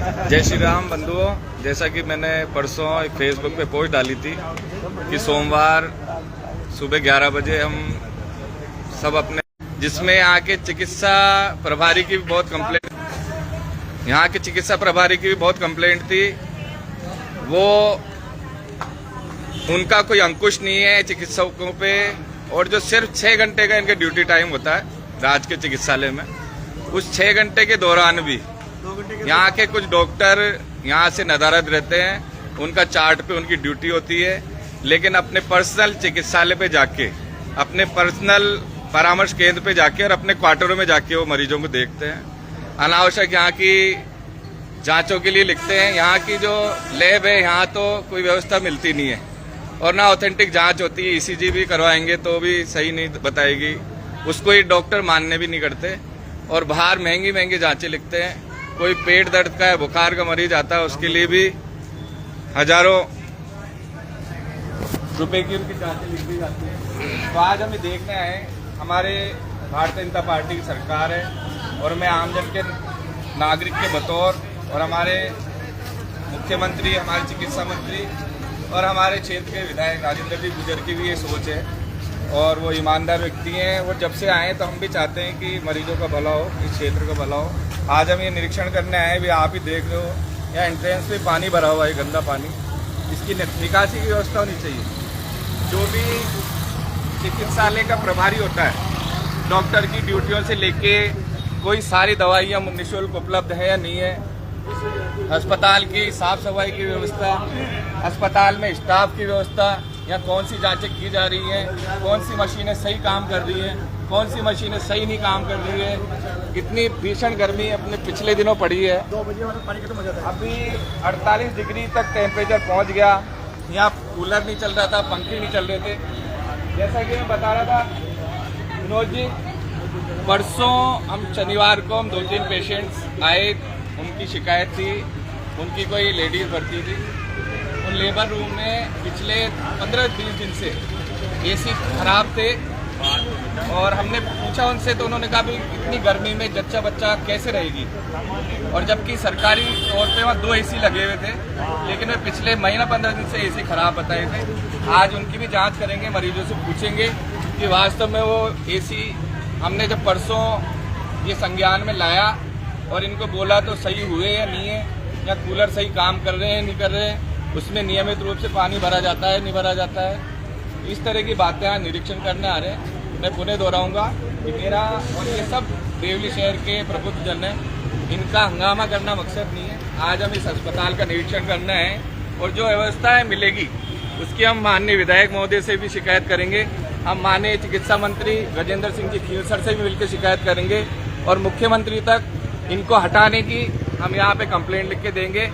जय श्री राम बंधुओं, जैसा कि मैंने परसों एक फेसबुक पे पोस्ट डाली थी कि सोमवार सुबह 11 बजे हम सब अपने, जिसमें यहाँ के चिकित्सा प्रभारी की भी बहुत कंप्लेंट, यहाँ के चिकित्सा प्रभारी की भी बहुत कंप्लेंट थी। वो उनका कोई अंकुश नहीं है चिकित्सकों पे, और जो सिर्फ 6 घंटे का इनका ड्यूटी टाइम होता है राजकीय चिकित्सालय में, उस 6 घंटे के दौरान भी यहाँ के कुछ डॉक्टर यहाँ से नदारद रहते हैं। उनका चार्ट पे उनकी ड्यूटी होती है, लेकिन अपने पर्सनल चिकित्सालय पे जाके, अपने पर्सनल परामर्श केंद्र पे जाके और अपने क्वार्टरों में जाके वो मरीजों को देखते हैं। अनावश्यक यहाँ की जांचों के लिए लिखते हैं। यहाँ की जो लैब है, यहाँ तो कोई व्यवस्था मिलती नहीं है और ना ऑथेंटिक जांच होती है। ईसीजी भी करवाएंगे तो भी सही नहीं बताएगी, उसको ये डॉक्टर मानने भी नहीं करते। और बाहर महंगी महंगी जांचें लिखते हैं। कोई पेट दर्द का है, बुखार का मरीज आता है, उसके लिए भी हजारों रुपए की उनकी जांचें लिख दी जाती है। तो आज हम ये देखने आए, हमारे भारतीय जनता पार्टी की सरकार है और मैं आमजन के नागरिक के बतौर, और हमारे मुख्यमंत्री, हमारे चिकित्सा मंत्री और हमारे क्षेत्र के विधायक राजेंद्र जी गुर्जर की भी ये सोच है और वो ईमानदार व्यक्ति हैं। वो जब से आए तो हम भी चाहते हैं कि मरीजों का भला हो, इस क्षेत्र का भला हो। आज हम ये निरीक्षण करने आए, भी आप ही देख रहे हो यहाँ एंट्रेंस पे पानी भरा हुआ है, गंदा पानी। इसकी निकासी की व्यवस्था होनी चाहिए। जो भी चिकित्सालय का प्रभारी होता है, डॉक्टर की ड्यूटियों से लेके कोई सारी दवाइयाँ निःशुल्क उपलब्ध है या नहीं है, अस्पताल की साफ सफाई की व्यवस्था, अस्पताल में स्टाफ की व्यवस्था, या कौन सी जांचें की जा रही हैं, कौन सी मशीनें सही काम कर रही हैं, कौन सी मशीनें सही नहीं काम कर रही है। इतनी भीषण गर्मी अपने पिछले दिनों पड़ी है। 2 बजे पानी खत्म हो जाता है। अभी 48 डिग्री तक टेम्परेचर पहुंच गया। यहाँ कूलर नहीं चल रहा था, पंखे नहीं चल रहे थे। जैसा कि मैं बता रहा था विनोद जी, परसों हम शनिवार को हम 2-3 पेशेंट्स आए, उनकी शिकायत थी, उनकी कोई लेडीज भर्ती थी। उन लेबर रूम में पिछले 15-20 दिन से एसी खराब थे और हमने पूछा उनसे तो उन्होंने कहा भी इतनी गर्मी में जच्चा बच्चा कैसे रहेगी, और जबकि सरकारी तौर पे वहाँ 2 एसी लगे हुए थे, लेकिन वे पिछले महीना 15 दिन से एसी खराब बताए थे। आज उनकी भी जांच करेंगे, मरीजों से पूछेंगे कि वास्तव में वो एसी हमने जब परसों ये संज्ञान में लाया और इनको बोला तो सही हुए या नहीं है, या कूलर सही काम कर रहे हैं नहीं कर रहे हैं, उसमें नियमित रूप से पानी भरा जाता है नहीं भरा जाता है। इस तरह की बातें आज निरीक्षण करने आ रहे हैं। मैं पुनः दोहराऊंगा कि मेरा और ये सब देवली शहर के प्रबुद्ध जन हैं, इनका हंगामा करना मकसद नहीं है। आज हम इस अस्पताल का निरीक्षण करना है और जो व्यवस्थाएं मिलेगी उसकी हम माननीय विधायक महोदय से भी शिकायत करेंगे, हम माननीय चिकित्सा मंत्री गजेंद्र सिंह जी खीलसर से भी मिलकर शिकायत करेंगे और मुख्यमंत्री तक इनको हटाने की हम यहाँ पे कंप्लेंट लिख के देंगे।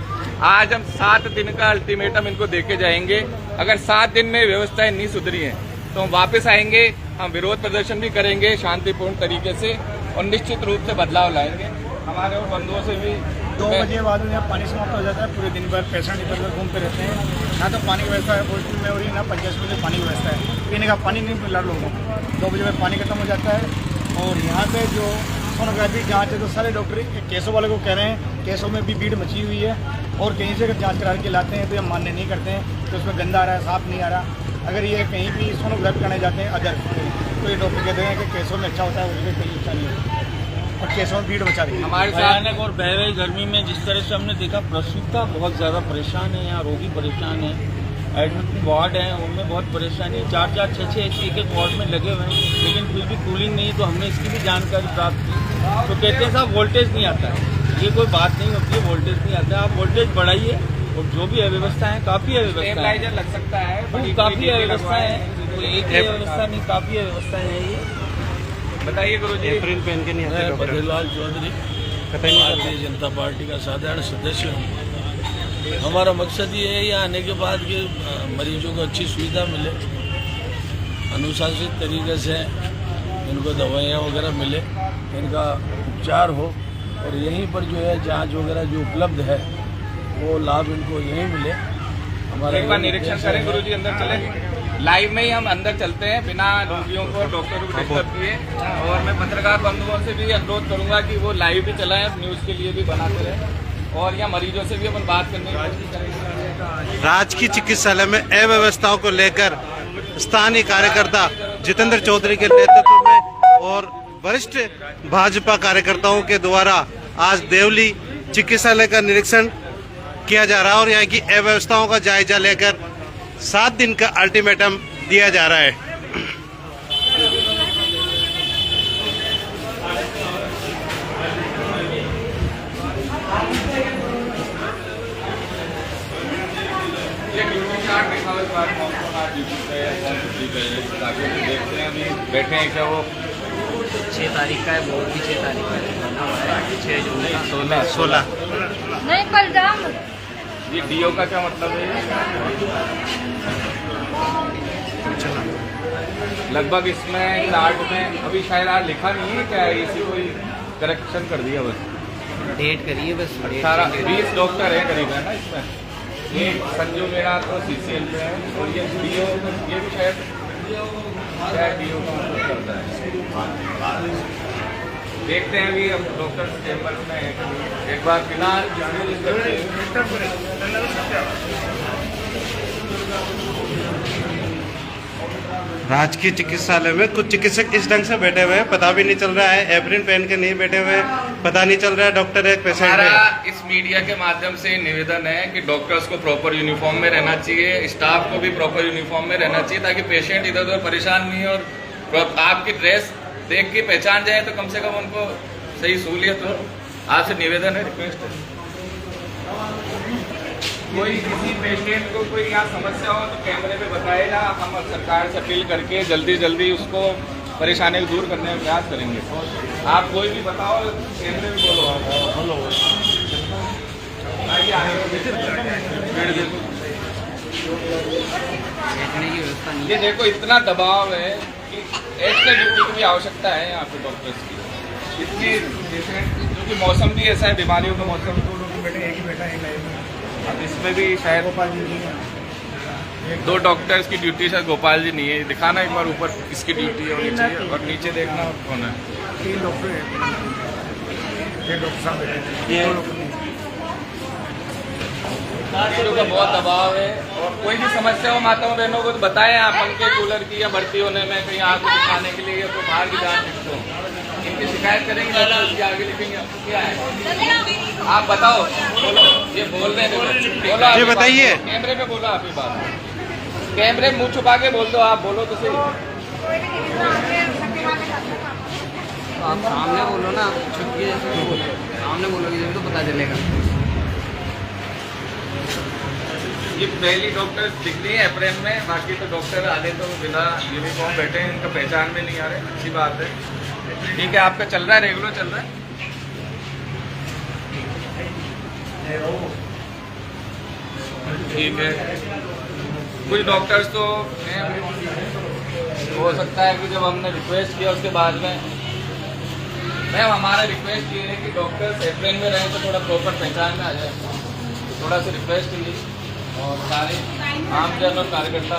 आज हम 7 दिन का अल्टीमेटम इनको देके जाएंगे। अगर 7 दिन में व्यवस्थाएं नहीं सुधरी हैं तो हम वापस आएंगे, हम विरोध प्रदर्शन भी करेंगे शांतिपूर्ण तरीके से और निश्चित रूप से बदलाव लाएंगे। हमारे और बंधुओं से भी 2 बजे बाद में यहाँ पानी समाप्त हो जाता है। पूरे दिन भर पेशेंट इधर उधर घूमते रहते हैं। ना तो पानी की व्यवस्था है, हॉस्पिटल में हो रही है, ना पंचायत में पानी की व्यवस्था है। पीने का पानी नहीं मिल रहा लोगों को। 2 बजे में पानी खत्म हो जाता है। और यहाँ पे जो सोनोग्राफी जाँच है तो सारे डॉक्टर केसों वाले को कह रहे हैं, केसों में भी भीड़ मची हुई है और कहीं से अगर जाँच करा के लाते हैं तो ये मान्य नहीं करते हैं, तो उसमें गंदा आ रहा है, साफ नहीं आ रहा। अगर ये कहीं भी सोनोग्राफी करने जाते हैं अदर, तो ये डॉक्टर कहते हैं कि केसों में अच्छा होता है, उसमें कोई अच्छा नहीं है और केसों में भीड़ मचा रही है। हमारे भयानक और बह रही गर्मी में जिस तरह से हमने देखा, प्रसूता बहुत ज़्यादा परेशान है, यहाँ रोगी परेशान है, एडमिट वार्ड हैं उनमें बहुत परेशानी, 4-4, 6-6 एक वार्ड में लगे हुए हैं, लेकिन फिर भी कूलिंग नहीं। तो हमने इसकी भी जानकारी प्राप्त की, तो कहते हैं साहब वोल्टेज नहीं आता है। ये कोई बात नहीं होती है, वोल्टेज नहीं आता है, आप वोल्टेज बढ़ाइए। और जो भी अव्यवस्था है, काफ़ी अव्यवस्था है, लग सकता है, काफ़ी अव्यवस्था है, एक ही व्यवस्था नहीं, काफ़ी अव्यवस्था है। ये बताइए गुरुजी। अप्रैल पहन के नहीं आते। बद्रीलाल चौधरी, भारतीय जनता पार्टी का साधारण सदस्य हूँ। हमारा मकसद ये है यहाँ आने के बाद कि मरीजों को अच्छी सुविधा मिले, अनुशासित तरीके से इनको दवाइयाँ वगैरह मिले, इनका उपचार हो और यहीं पर जो है जांच वगैरह जो उपलब्ध है वो लाभ इनको यहीं मिले। हमारा एक बार निरीक्षण करें गुरुजी, अंदर चले, लाइव में ही हम अंदर चलते हैं बिना रोगियों को, डॉक्टरों को डिस्टर्ब किए। और मैं पत्रकार बंधुओं से भी अनुरोध करूंगा कि वो लाइव भी चलाएं, न्यूज़ के लिए भी बनाते रहें। और यहाँ मरीजों से भी अपन बात करने की कोशिश करेंगे। राजकीय चिकित्सालय में अव्यवस्थाओं को लेकर स्थानीय कार्यकर्ता जितेंद्र चौधरी के नेतृत्व में और वरिष्ठ भाजपा कार्यकर्ताओं के द्वारा आज देवली चिकित्सालय का निरीक्षण किया जा रहा है और यहाँ की अव्यवस्थाओं का जायजा लेकर 7 दिन का अल्टीमेटम दिया जा रहा है। बैठे हैं क्या वो 6 तारीख का है, वो भी 6 तारीख का है, 6 जून का 16 नहीं कल जाम। ये डीओ का क्या मतलब है? लगभग इसमें चार्ट में अभी शायद आज लिखा नहीं है क्या, इसी को करेक्शन कर दिया बस, डेट करिए बस। 18-20 डॉक्टर है करीब है ना इसमें। ये संजू मेरा तो CCL पे है और ये डीओ ये भी शायद डीओ का मतलब करता है। देखते हैं अभी हम डॉक्टर चैम्बर में एक बार बिना राजकीय चिकित्सालय में कुछ चिकित्सक इस ढंग से बैठे हुए हैं, पता भी नहीं चल रहा है, एप्रिन पहन के नहीं बैठे हुए, पता नहीं चल रहा है डॉक्टर एक पेशेंट हमारा है। इस मीडिया के माध्यम से निवेदन है कि डॉक्टर्स को प्रॉपर यूनिफॉर्म में रहना चाहिए, स्टाफ को भी प्रॉपर यूनिफॉर्म में रहना चाहिए ताकि पेशेंट इधर उधर परेशान नहीं हो और आपकी ड्रेस देख के पहचान जाए तो कम से कम उनको सही सहूलियत हो। आपसे निवेदन है, रिक्वेस्ट है। कोई किसी पेशेंट को कोई यहाँ समस्या हो तो कैमरे पे बताएगा, हम सरकार से अपील करके जल्दी जल्दी उसको परेशानी को दूर करने का प्रयास करेंगे। आप कोई भी बताओ, कैमरे में बोलो। ये देखो इतना दबाव है कि एक्स्ट्रा ड्यूटी की भी आवश्यकता है यहाँ पे डॉक्टर्स की। इतनी क्योंकि मौसम भी ऐसा है, बीमारियों का मौसम, अब इसमें भी शायद 2 डॉक्टर्स की ड्यूटी शायद गोपाल जी नहीं है। दिखाना एक बार ऊपर किसकी ड्यूटी होनी चाहिए और नीचे देखना कौन है। 3 डॉक्टर हैं, 1 डॉक्टर साहब हैं। डॉक्टरों का बहुत दबाव है और कोई भी समस्या हो माताओं बहनों को तो बताएं आप, पंखे कूलर की या भर्ती होने में कहीं आग दिखाने के लिए या तो बाहर की जान सकते हो, इनकी शिकायत करेंगे तो आगे लिखेंगे क्या है। आप बताओ, बोलो, ये बोल रहे हैं, बोलो जी बताइए। कैमरे में बोलो आप ही बात, कैमरे मुंह छुपा के बोल दो, आप बोलो तो सही। आप सामने बोलो ना, छुपके जैसे बोलो, सामने बोलोगे जब तो पता चलेगा। ये पहली डॉक्टर दिख रही है अप्रैल में, बाकी तो डॉक्टर आधे तो बिना यूनिफॉर्म बैठे हैं, इनका पहचान में नहीं आ रहे। अच्छी बात है, ठीक है। आपका चल रहा है, रेगुलर चल रहा है, ठीक है। कुछ डॉक्टर्स तो हो सकता है कि जब हमने रिक्वेस्ट किया उसके बाद में, मैम हमारा रिक्वेस्ट ये है कि डॉक्टर्स अप्रैल में रहें तो थोड़ा प्रॉपर पहचान में आ जाए, थोड़ा सा रिक्वेस्ट कीजिए। और सारे आम जन और कार्यकर्ता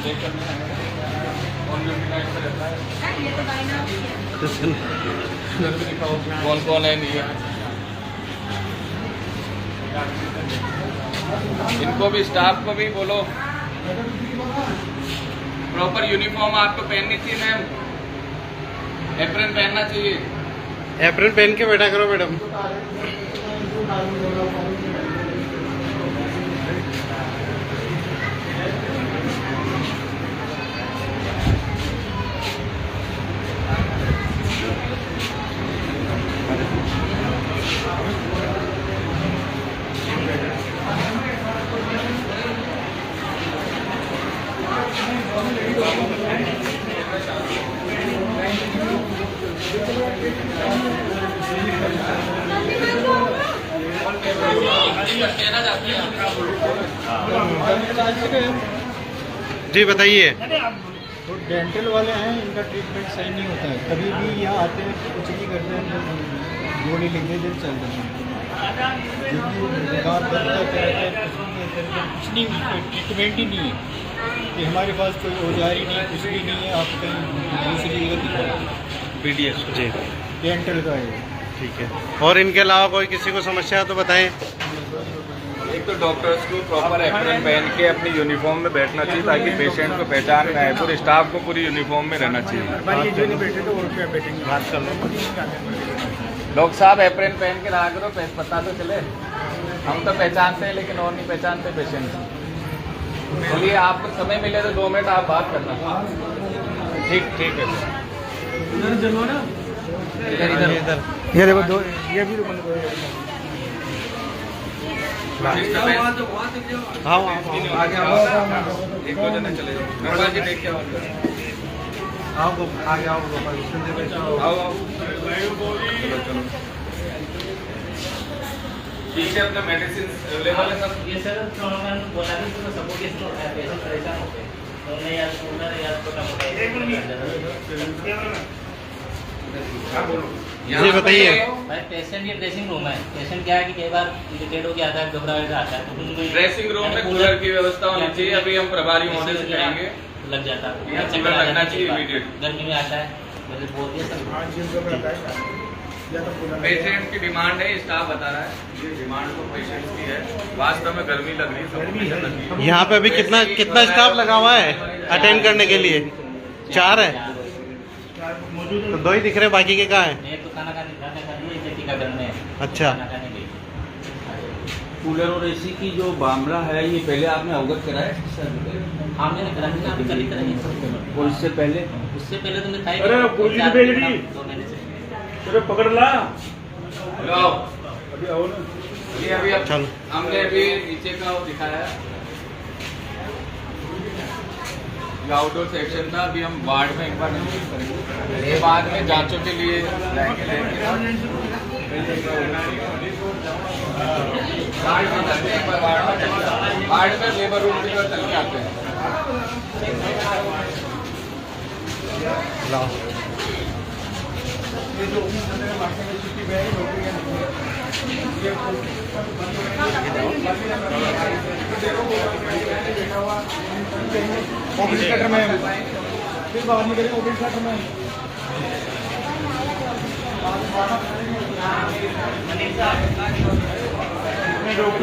देख कर रहता है, कौन कौन है नहीं है, इनको भी, स्टाफ को भी बोलो प्रॉपर यूनिफॉर्म आपको पहननी चाहिए मैम, एप्रन पहनना चाहिए। एप्रिन पहन के बैठा करो मैडम। जी बताइए। तो डेंटल वाले हैं, इनका ट्रीटमेंट सही नहीं होता है, कभी भी यहाँ आते हैं कुछ नहीं करते हैं, गोली लिख देते चल जाते हैं, कुछ नहीं, ट्रीटमेंट ही नहीं है कि हमारे पास कोई औजार ही नहीं, कुछ भी नहीं है। आप कहीं दूसरी जगह दिखाओ, BDS जी डेंटल का है, ठीक है। और इनके अलावा कोई किसी को समस्या है तो बताएं। एक तो डॉक्टर्स को प्रॉपर एप्रन पहन के अपनी यूनिफॉर्म में बैठना चाहिए ताकि पेशेंट को पहचान में आए। पूरे स्टाफ को पूरी यूनिफॉर्म में रहना चाहिए। भाई ये जो नहीं बैठे तो और क्या बैठेंगे। बात कर लो। डॉक्टर साहब एप्रन पहन के रहा करो, पता तो चले। हम तो पहचानते हैं लेकिन और नहीं पहचानते पेशेंट। चलिए आपको समय मिले तो 2 मिनट आप बात करना। ठीक है। इधर चलो ना, इधर ये देखो दो, ये भी तो बंद करो। हाँ आगे आओ, 1-2 जने चले जाओ। गंगा जी देख के आओ, आगे आओ गोपाल। आओ। चलो। ठीक है, अपना मेडिसिन अवेलेबल है सब। ये सर उन्होंने बोला कि तो सपोर्ट केस तो पेशेंट परेशान हो गए तो उन्हें यार उन्होंने यार जी बताइए। भाई पेशेंट ये ड्रेसिंग रूम है। पेशेंट क्या है कि कई बार इरिटेट हो के आता है, घबरा के आता है, तो उनको ड्रेसिंग रूम में कूलर की व्यवस्था होनी चाहिए। अभी हम प्रभारी महोदय से कहेंगे, लग जाता है, यहाँ चक्कर कूलर आ लगना जाता है चाहिए कई बार। immediate। गर्मी में आता है, मैंने बोल दिया सर। आज जिनको में आता है या तो पूरा पेशेंट की डिमांड है, स्टाफ बता रहा है ये डिमांड तो पेशेंट की है। वास्तव में गर्मी लग रही है। यहाँ पे अभी कितना स्टाफ लगा हुआ है अटेंड करने के लिए? 4 है तो 2 ही दिख रहे, बाकी के कहाँ है? एक तो खाना खाने टीकाकरण में है। अच्छा। खाना खाने गई। कूलर और एसी की जो मामला है ये पहले आपने अवगत कराया हमने करा दिया, अभी कल ही कराइए। और इससे पहले उससे पहले तुमने खाई अरे, पूरी तो भेज दी। 2 महीने से। अरे पकड़ ला। हेलो, अभी आओ ना। अभी चलो। हमने अभी नीचे का वो दिखाया है, ये आउटडोर सेक्शन था। अभी हम वार्ड में एक बार विजिट करेंगे, ये बाद में जांचों के लिए जाएंगे। वार्ड में लेबर रूम की तरफ चल के आते हैं। ऑफिस सेक्टर में फिर बाहर निकलेंगे ऑफिस सेक्टर में।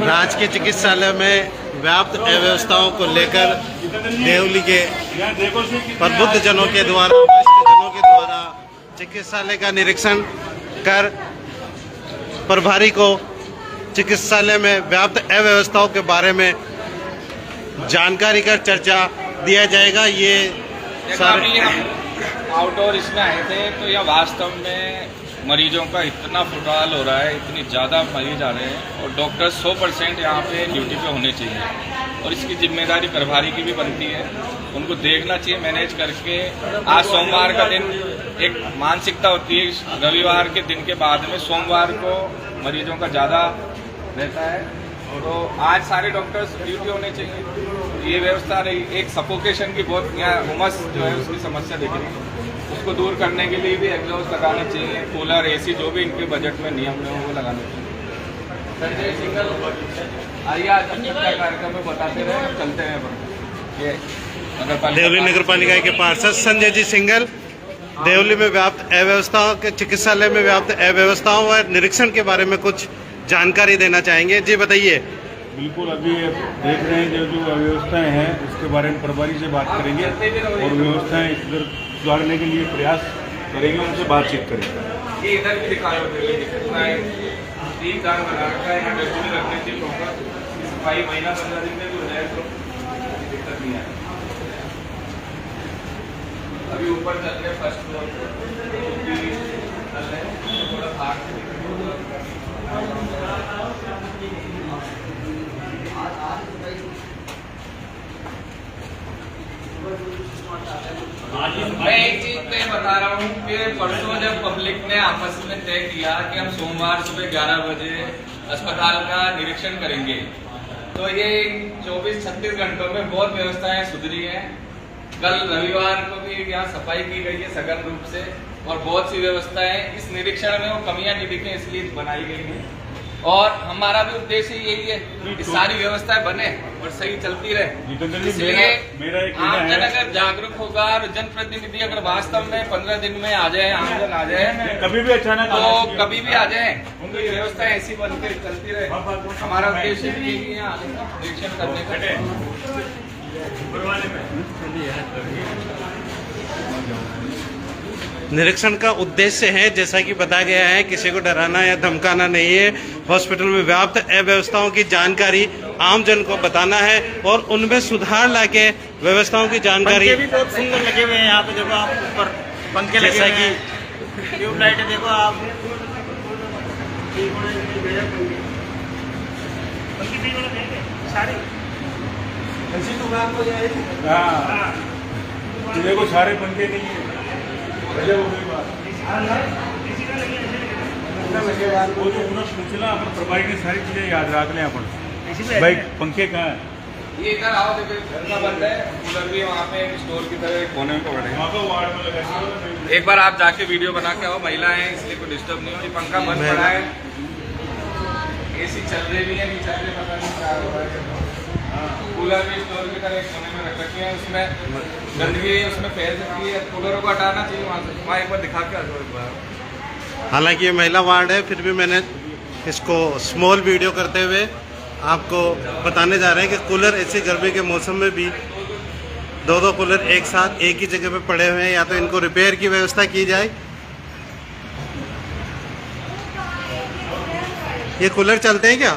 राजकीय चिकित्सालय में व्याप्त अव्यवस्थाओं को लेकर देवली के प्रबुद्ध जनों के द्वारा, वरिष्ठ जनों के द्वारा चिकित्सालय का निरीक्षण कर प्रभारी को चिकित्सालय में व्याप्त अव्यवस्थाओं के बारे में जानकारी कर चर्चा दिया जाएगा। ये सारे हम आउटडोर इसमें आए थे तो यह वास्तव में मरीजों का इतना फुटबॉल हो रहा है, इतनी ज़्यादा मरीज आ रहे हैं और डॉक्टर 100% यहाँ पे ड्यूटी पे होने चाहिए और इसकी जिम्मेदारी प्रभारी की भी बनती है। उनको देखना चाहिए मैनेज करके। आज सोमवार का दिन एक मानसिकता होती है, रविवार के दिन के बाद में सोमवार को मरीजों का ज़्यादा रहता है, तो आज सारे डॉक्टर्स ड्यूटी होने चाहिए। ये व्यवस्था रही। एक सफोकेशन की बहुत यहाँ उमस जो है उसकी समस्या दिख रही है, उसको दूर करने के लिए भी एग्जॉस्ट लगाना चाहिए। कूलर, एसी जो भी इनके बजट में नियम है वो लगाना चाहिए। संजय सिंगल आइए, आज हम क्या कार्यक्रम में बताते रहे, चलते हैं। ये देवली नगर पालिका के पार्षद संजय जी सिंगल देवली में व्याप्त अव्यवस्थाओं के चिकित्सालय में व्याप्त अव्यवस्थाओं व निरीक्षण के बारे में कुछ जानकारी देना चाहेंगे। जी बताइए। बिल्कुल, अभी देख रहे हैं जो अव्यवस्थाएं हैं उसके बारे में प्रभारी से बात करेंगे और व्यवस्थाएं इधर सुधारने के लिए प्रयास करेंगे, उनसे बातचीत करेंगे। ये इधर भी दिखाओ, 3-4 बना रखा है, यहाँ डस्टबिन रखने चाहिए प्रॉपर। सफाई महीना 15 दिन में भी हो जाए तो दिक्कत नहीं है। अभी ऊपर चल रहे फर्स्ट फ्लोर चल रहे हैं, थोड़ा फास्ट मैं एक चीज मैं बता रहा हूँ कि परसों जब पब्लिक ने आपस में तय किया कि हम सोमवार सुबह 11 बजे अस्पताल का निरीक्षण करेंगे, तो ये 24-36 घंटों में बहुत व्यवस्थाएं सुधरी हैं। कल रविवार को भी यहाँ सफाई की गई है सघन रूप से और बहुत सी व्यवस्थाएं इस निरीक्षण में वो कमियां नहीं दिखी इसलिए बनाई गई हैं। और हमारा भी उद्देश्य यही है कि सारी व्यवस्थाएं बने और सही चलती रहे। जितेंद्र जी, इसलिए मेरा एक कहना आमजन है, अगर जागरूक होगा और जनप्रतिनिधि अगर वास्तव में 15 दिन में आ जाए, आमजन आ जाए, कभी भी अचानक आना तो चाहिए। कभी भी आ जाए, उनकी व्यवस्था ऐसी बनकर चलती रहे। हमारा उद्देश्य भी यही है आगे का निरीक्षण करने का। निरीक्षण का उद्देश्य है, जैसा कि बताया गया है, किसी को डराना या धमकाना नहीं है। हॉस्पिटल में व्याप्त अव्यवस्थाओं की जानकारी आम जन को बताना है और उनमें सुधार लाके व्यवस्थाओं की जानकारी। पंखे भी बहुत सुंदर लगे हुए हैं यहाँ पे, देखो आप ऊपर पंखे लगे जैसा हुए हैं, ट्यूबलाइट देखो आप। हाँ, देखो सारे पंखे नहीं है। पहले वो कोई बात वो जो पूरा सिलसिला अपन प्रभारी ने सारी चीजें याद रख लें अपन। भाई पंखे कहाँ है? ये इधर आओ, देखो घर का बंद है, कूलर भी वहाँ पे एक स्टोर की तरह एक कोने में पड़ा है। वहाँ पे वार्ड में लगा। एक बार आप जाके वीडियो बना के आओ, महिला है इसलिए कोई डिस्टर्ब नहीं हो। ये पंखा बंद पड़ा है, एसी चल रही भी है, नहीं चल रही पता नहीं क्या हो रहा है। कूलर भी स्टोर की तरह एक कोने में रख रखी है, उसमें गंदगी उसमें फैल सकती है। कूलरों को हटाना चाहिए वहाँ से। वहाँ एक बार दिखा के आ जाओ एक बार। हालांकि ये महिला वार्ड है, फिर भी मैंने इसको स्मॉल वीडियो करते हुए आपको बताने जा रहे हैं कि कूलर ऐसी गर्मी के मौसम में भी दो कूलर एक साथ एक ही जगह पे पड़े हुए हैं, या तो इनको रिपेयर की व्यवस्था की जाए। ये कूलर चलते हैं क्या?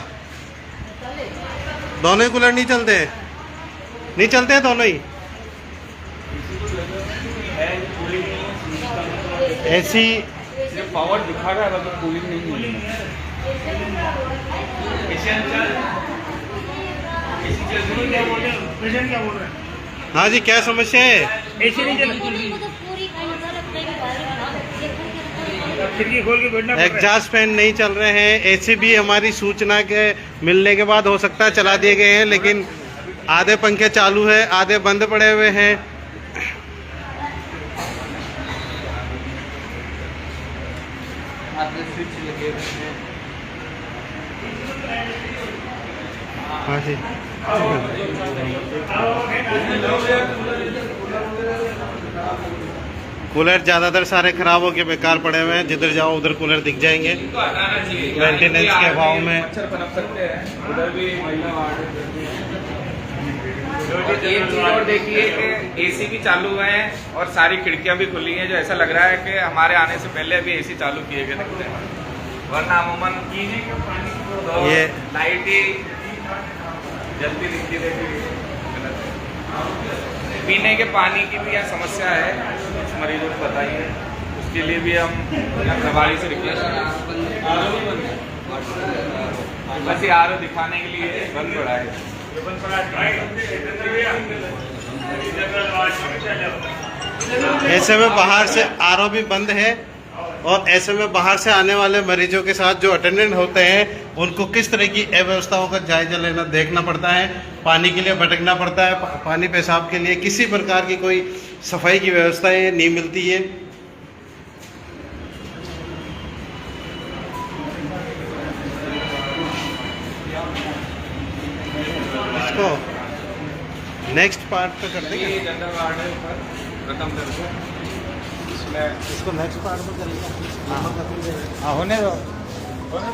दोनों ही कूलर नहीं चलते हैं? नहीं चलते हैं दोनों ही? ऐसी सिर्फ पावर दिखा रहा है, मतलब कूलिंग नहीं है। पेशेंट क्या बोल रहे हैं? हाँ जी, क्या समस्या है? एसी नहीं चल रही, खिड़की खोल के बैठना पड़ रहा है। एग्जॉस्ट फैन नहीं चल रहे हैं। एसी भी हमारी सूचना के मिलने के बाद हो सकता है चला दिए गए हैं, लेकिन आधे पंखे चालू है, आधे बंद पड़े हुए हैं। स्विच लगे हुए हैं। हाँ जी, कूलर ज़्यादातर सारे खराब होके बेकार पड़े हुए हैं। जिधर जाओ उधर कूलर दिख जाएंगे। इनको हटाना चाहिए। मेंटेनेंस के अभाव में मच्छर पनप सकते हैं। उधर भी महिला वार्ड है। और एक चीज और देखिए कि एसी भी चालू हुए हैं और सारी खिड़कियां भी खुली हैं, जो ऐसा लग रहा है कि हमारे आने से पहले अभी एसी चालू किए गए थे, वरना अमूमन तो ये लाइट ही जल्दी दिखती रहती है। पीने के पानी की भी यहाँ समस्या है, कुछ मरीजों को बताइए। उसके लिए भी हम यहाँ प्रभारी से रिक्वेस्ट करें। बस ये आरओ दिखाने के लिए बंद पड़ा है। ऐसे में बाहर से आरओ भी बंद है, और ऐसे में बाहर से आने वाले मरीजों के साथ जो अटेंडेंट होते हैं उनको किस तरह की अव्यवस्थाओं का जायजा लेना देखना पड़ता है। पानी के लिए भटकना पड़ता है, पानी पेशाब के लिए किसी प्रकार की कोई सफाई की व्यवस्था नहीं मिलती है। इसको नेक्स्ट पार्ट पे कर देंगे। ये जनरल वार्ड है ऊपर प्रथम तल पर, इसमें इसको नेक्स्ट पार्ट पे करेंगे। हाँ होने दो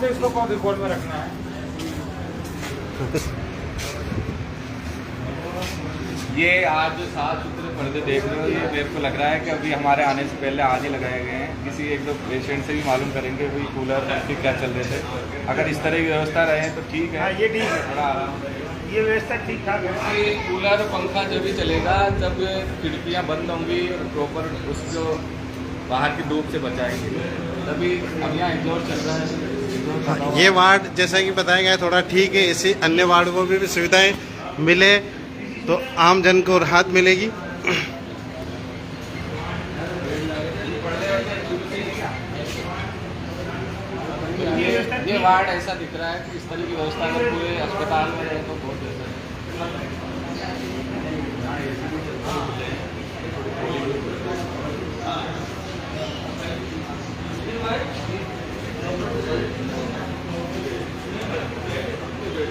इसको कौन रिपोर्ट में रखना है। ये आज जो साफ सुथरे पर्दे देख रहे हो, ये मेरे को लग रहा है कि अभी हमारे आने से पहले आज ही लगाए गए हैं। किसी एक दो पेशेंट से भी मालूम करेंगे भाई कूलर पंखे क्या चल रहे थे। अगर इस तरह की व्यवस्था रहे तो ठीक है। हाँ, ये ठीक है, थोड़ा आराम ये व्यवस्था ठीक ठाक है। ये कूलर पंखा जब भी चलेगा तब खिड़कियाँ बंद होंगी और प्रॉपर उस जो बाहर की धूप से बचाएंगे, तभी अब यहाँ एग्जॉस्ट चल रहा है। ये वार्ड जैसा कि बताया गया थोड़ा ठीक है। इसी अन्य वार्डों में भी सुविधाएं मिले तो आम जन को राहत मिलेगी। ये वार्ड ऐसा दिख रहा है कि इस तरह की व्यवस्था अगर पूरे अस्पताल में रहे तो बहुत बेहतर है।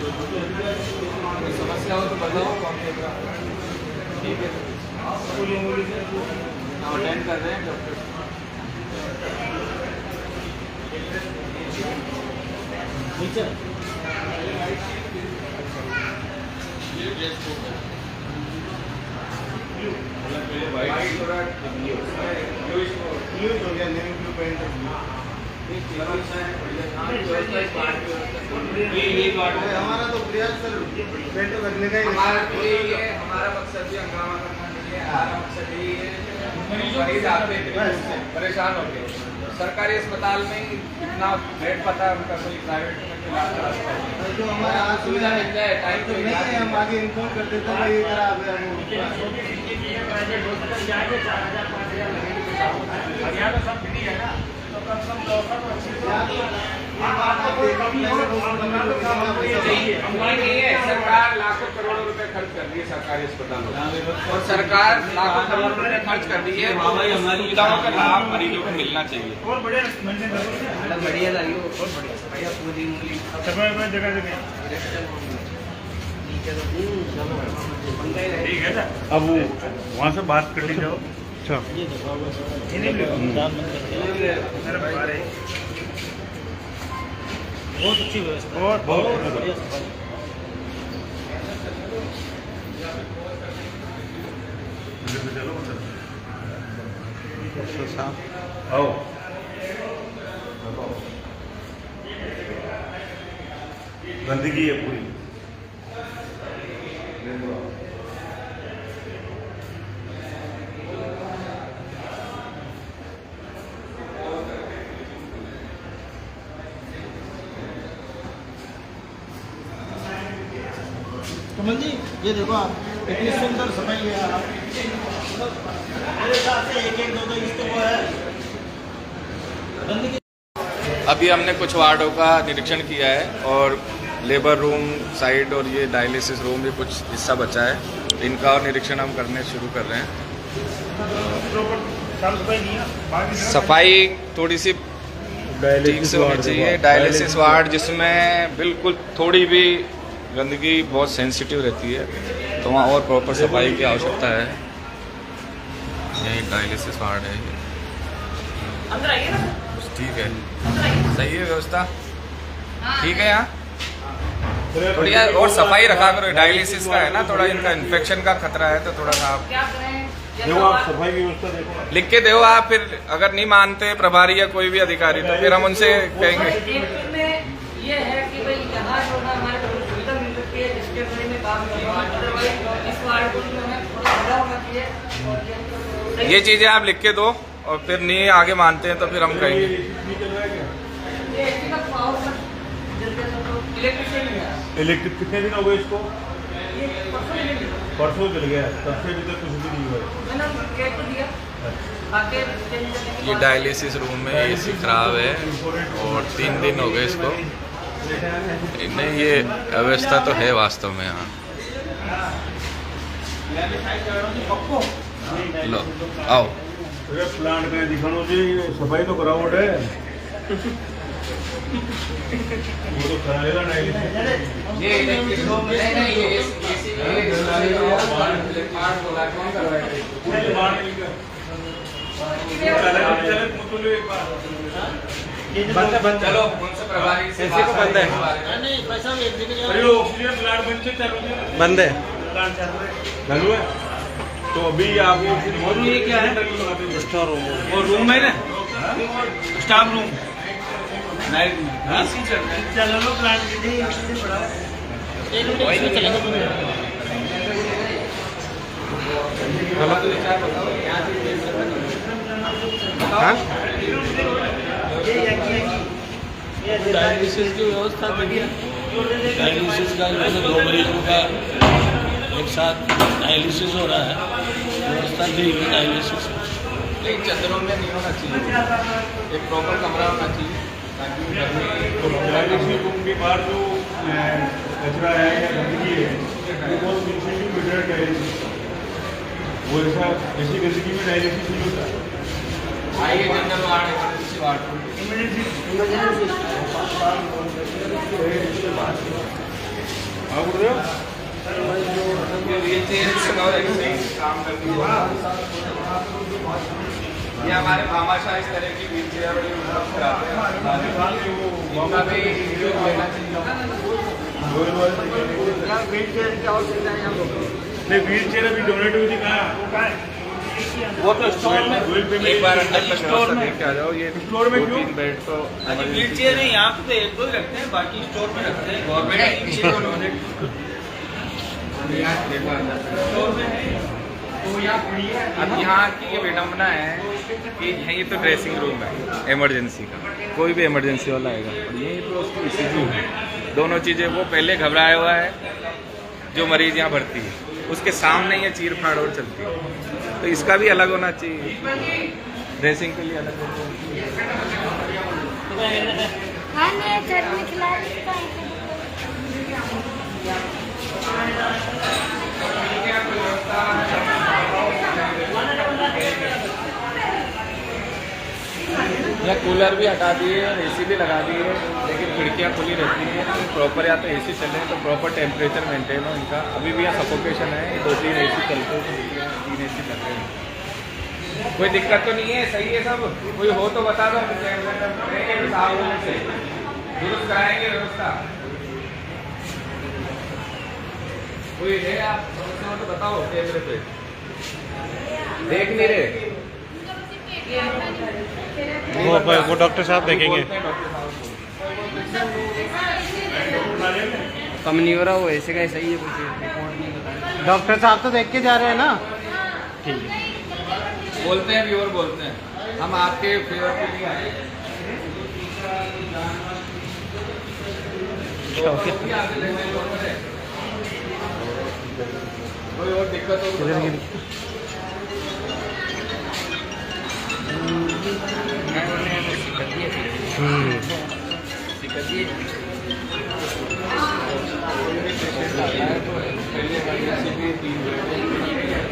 कोई समस्या हो तो बताओ। ठीक है, हम अटेंड कर रहे हैं डॉक्टर। हमारा तो प्रयास सर पेंट लगने का ही हमारा तो यही है, हमारा मकसद भी हंगामा करना नहीं है। हमारा मकसद यही है, मरीज आते हैं परेशान हो गए, सरकारी अस्पताल में इतना बेड पता है उनका, कोई प्राइवेट में इलाज करा सकता है। जो हमारा सुविधा मिल जाए टाइम तो नहीं है, हम आगे इन्फॉर्म कर देते हैं भाई ये खराब है नहीं है। सरकार लाखों करोड़ों रुपए खर्च कर रही है सरकारी अस्पतालों में, और सरकार लाखों करोड़ रुपए खर्च कर रही है, सुविधाओं का लाभ मरीजों को मिलना चाहिए। बढ़िया लगी, बहुत बढ़िया पूरी जगह ठीक है ना, अब वो वहाँ से बात कर लीजिए। अच्छा बहुत अच्छी व्यवस्था, बहुत बढ़िया सफाई। आओ गंदगी है पूरी। कमल जी ये देखो आप कितनी सुंदर सफाई है आप, मेरे हिसाब से एक एक दो इसको वो है गंदगी। अभी हमने कुछ वार्डों का निरीक्षण किया है, और लेबर रूम साइड और ये डायलिसिस रूम भी कुछ हिस्सा बचा है, इनका और निरीक्षण हम करने शुरू कर रहे हैं। साफ सफाई नहीं है, सफाई थोड़ी सी ठीक से होनी चाहिए। डायलिसिस वार्ड जिसमें बिल्कुल थोड़ी भी गंदगी बहुत सेंसिटिव रहती है, तो वहाँ और प्रॉपर सफाई की आवश्यकता है। यही डायलिसिस वार्ड है, अंदर आइए ना, ठीक है, अंदर आइए। सही है व्यवस्था, हाँ, ठीक है। यहाँ थोड़ी यार और सफाई रखा करो, डायलिसिस का है ना, थोड़ा इनका इन्फेक्शन का खतरा है, तो थोड़ा सा आप क्या करें, देखो आप सफाई की व्यवस्था देखो। लिख के दो आप, फिर अगर नहीं मानते प्रभारी या कोई भी अधिकारी तो फिर हम उनसे कहेंगे। एक में ये है कि भाई यहाँ जो है हमारे को सुविधा मिल सकती है जिसके बारे में काम करना, अदरवाइज इस वार्ड को जो है थोड़ा बड़ा होना चाहिए। ये चीजें आप लिख के दो, और फिर नहीं आगे मानते हैं तो फिर हम कहेंगे। ये इसी का पावर का इलेक्ट्रिशियन है, इलेक्ट्रिक कितने दिन हो गए इसको? ये परसों ही मिला। परसों चल गया, तब से अभी तक कुछ भी नहीं हुआ। मैंने उनको गेट को दिया, आके चेंज करने के ये बाद डायलिसिस रूम में एसी खराब है, और 3 दिन हो गए इसको। नहीं, ये अव्यवस्था तो है वास्तव में यहाँ। लो आओ, अरे प्लांट में दिखानो जी, सफाई तो करावट है। वो तो कराएगा नहीं। ये इलेक्ट्रिक रूम है ना, ये एसी चलो उनसे प्रभारी से एसी को बंद है, नहीं पैसा भी एक जगह अरे वो ऑक्सीजन प्लांट बन से चालू है, बंद है। प्लांट चालू है। तो अभी आप ये क्या है? स्टोर रूम और रूम है ना, स्टाफ रूम नाइट में चलो लो प्लांट के लिए बढ़ाओ, एक मिनट इसमें चलेगा। हाँ डायलिसिस की व्यवस्था देखिए, डायलिसिस का जो है 2 मरीजों का एक साथ डायलिसिस हो रहा है, व्यवस्था ठीक है डायलिसिस। नहीं, चदरों में नहीं होना चाहिए, एक प्रॉपर कमरा होना चाहिए ताकि डायलिसिस रूम के बाहर जो कचरा है या गंदगी है, वो बहुत सेंसिटिव मटेरियल डायलिसिस, वो ऐसा ऐसी गंदगी में डायलिसिस नहीं होता। आइए जनरल वार्ड, इमरजेंसी वार्ड। हाँ गुरुदेव व्हील चेयर भी लगाओ ऐसे ही काम करती है। ये हमारे भामाशाह इस तरह की व्हील चेयर बड़ी उपलब्ध कराते हैं। इनका भी उपयोग लेना चाहिए। नहीं व्हील चेयर अभी डोनेट हुई थी कहाँ वो तो स्टोर में एक बार अंदर तक स्टोर में लेके आ जाओ। ये स्टोर में क्यों? 2-3 बेड तो व्हील चेयर है यहाँ पे 1-2 ही रखते हैं, बाकी स्टोर में रखते हैं। गवर्नमेंट स्टोर में है। अब यहाँ की ये विडम्बना है कि ये तो ड्रेसिंग रूम है इमरजेंसी का, कोई भी इमरजेंसी वाला आएगा। और ये तो उसकी ECG है, दोनों चीज़ें। वो पहले घबराया हुआ है जो मरीज यहाँ भर्ती है, उसके सामने ये चीर फाड़ और चलती है। तो इसका भी अलग होना चाहिए, ड्रेसिंग के लिए अलग होना चाहिए। या कूलर भी हटा दिए और AC भी लगा दिए, लेकिन खिड़कियाँ खुली रहती हैं तो प्रॉपर या तो AC चले तो प्रॉपर टेम्परेचर मेंटेन हो इनका। अभी भी यहाँ सफोकेशन है, 2-3 AC चलते हैं, 3 AC चल रहे हैं। कोई दिक्कत तो नहीं है, सही है सब। कोई हो तो बता दो, दुरुस्त कराएंगे व्यवस्था। कोई है आप तो बताओ कैमरे पे देख नहीं रहे। वो डॉक्टर साहब देखेंगे। कम नहीं हो रहा, वो ऐसे का ऐसा ही है, कुछ रिपोर्ट नहीं बताया। डॉक्टर साहब तो देख के जा रहे हैं ना। बोलते हैं व्यूअर बोलते हैं, हम आपके फेवर के लिए आए हैं। कोई और दिक्कत हो तो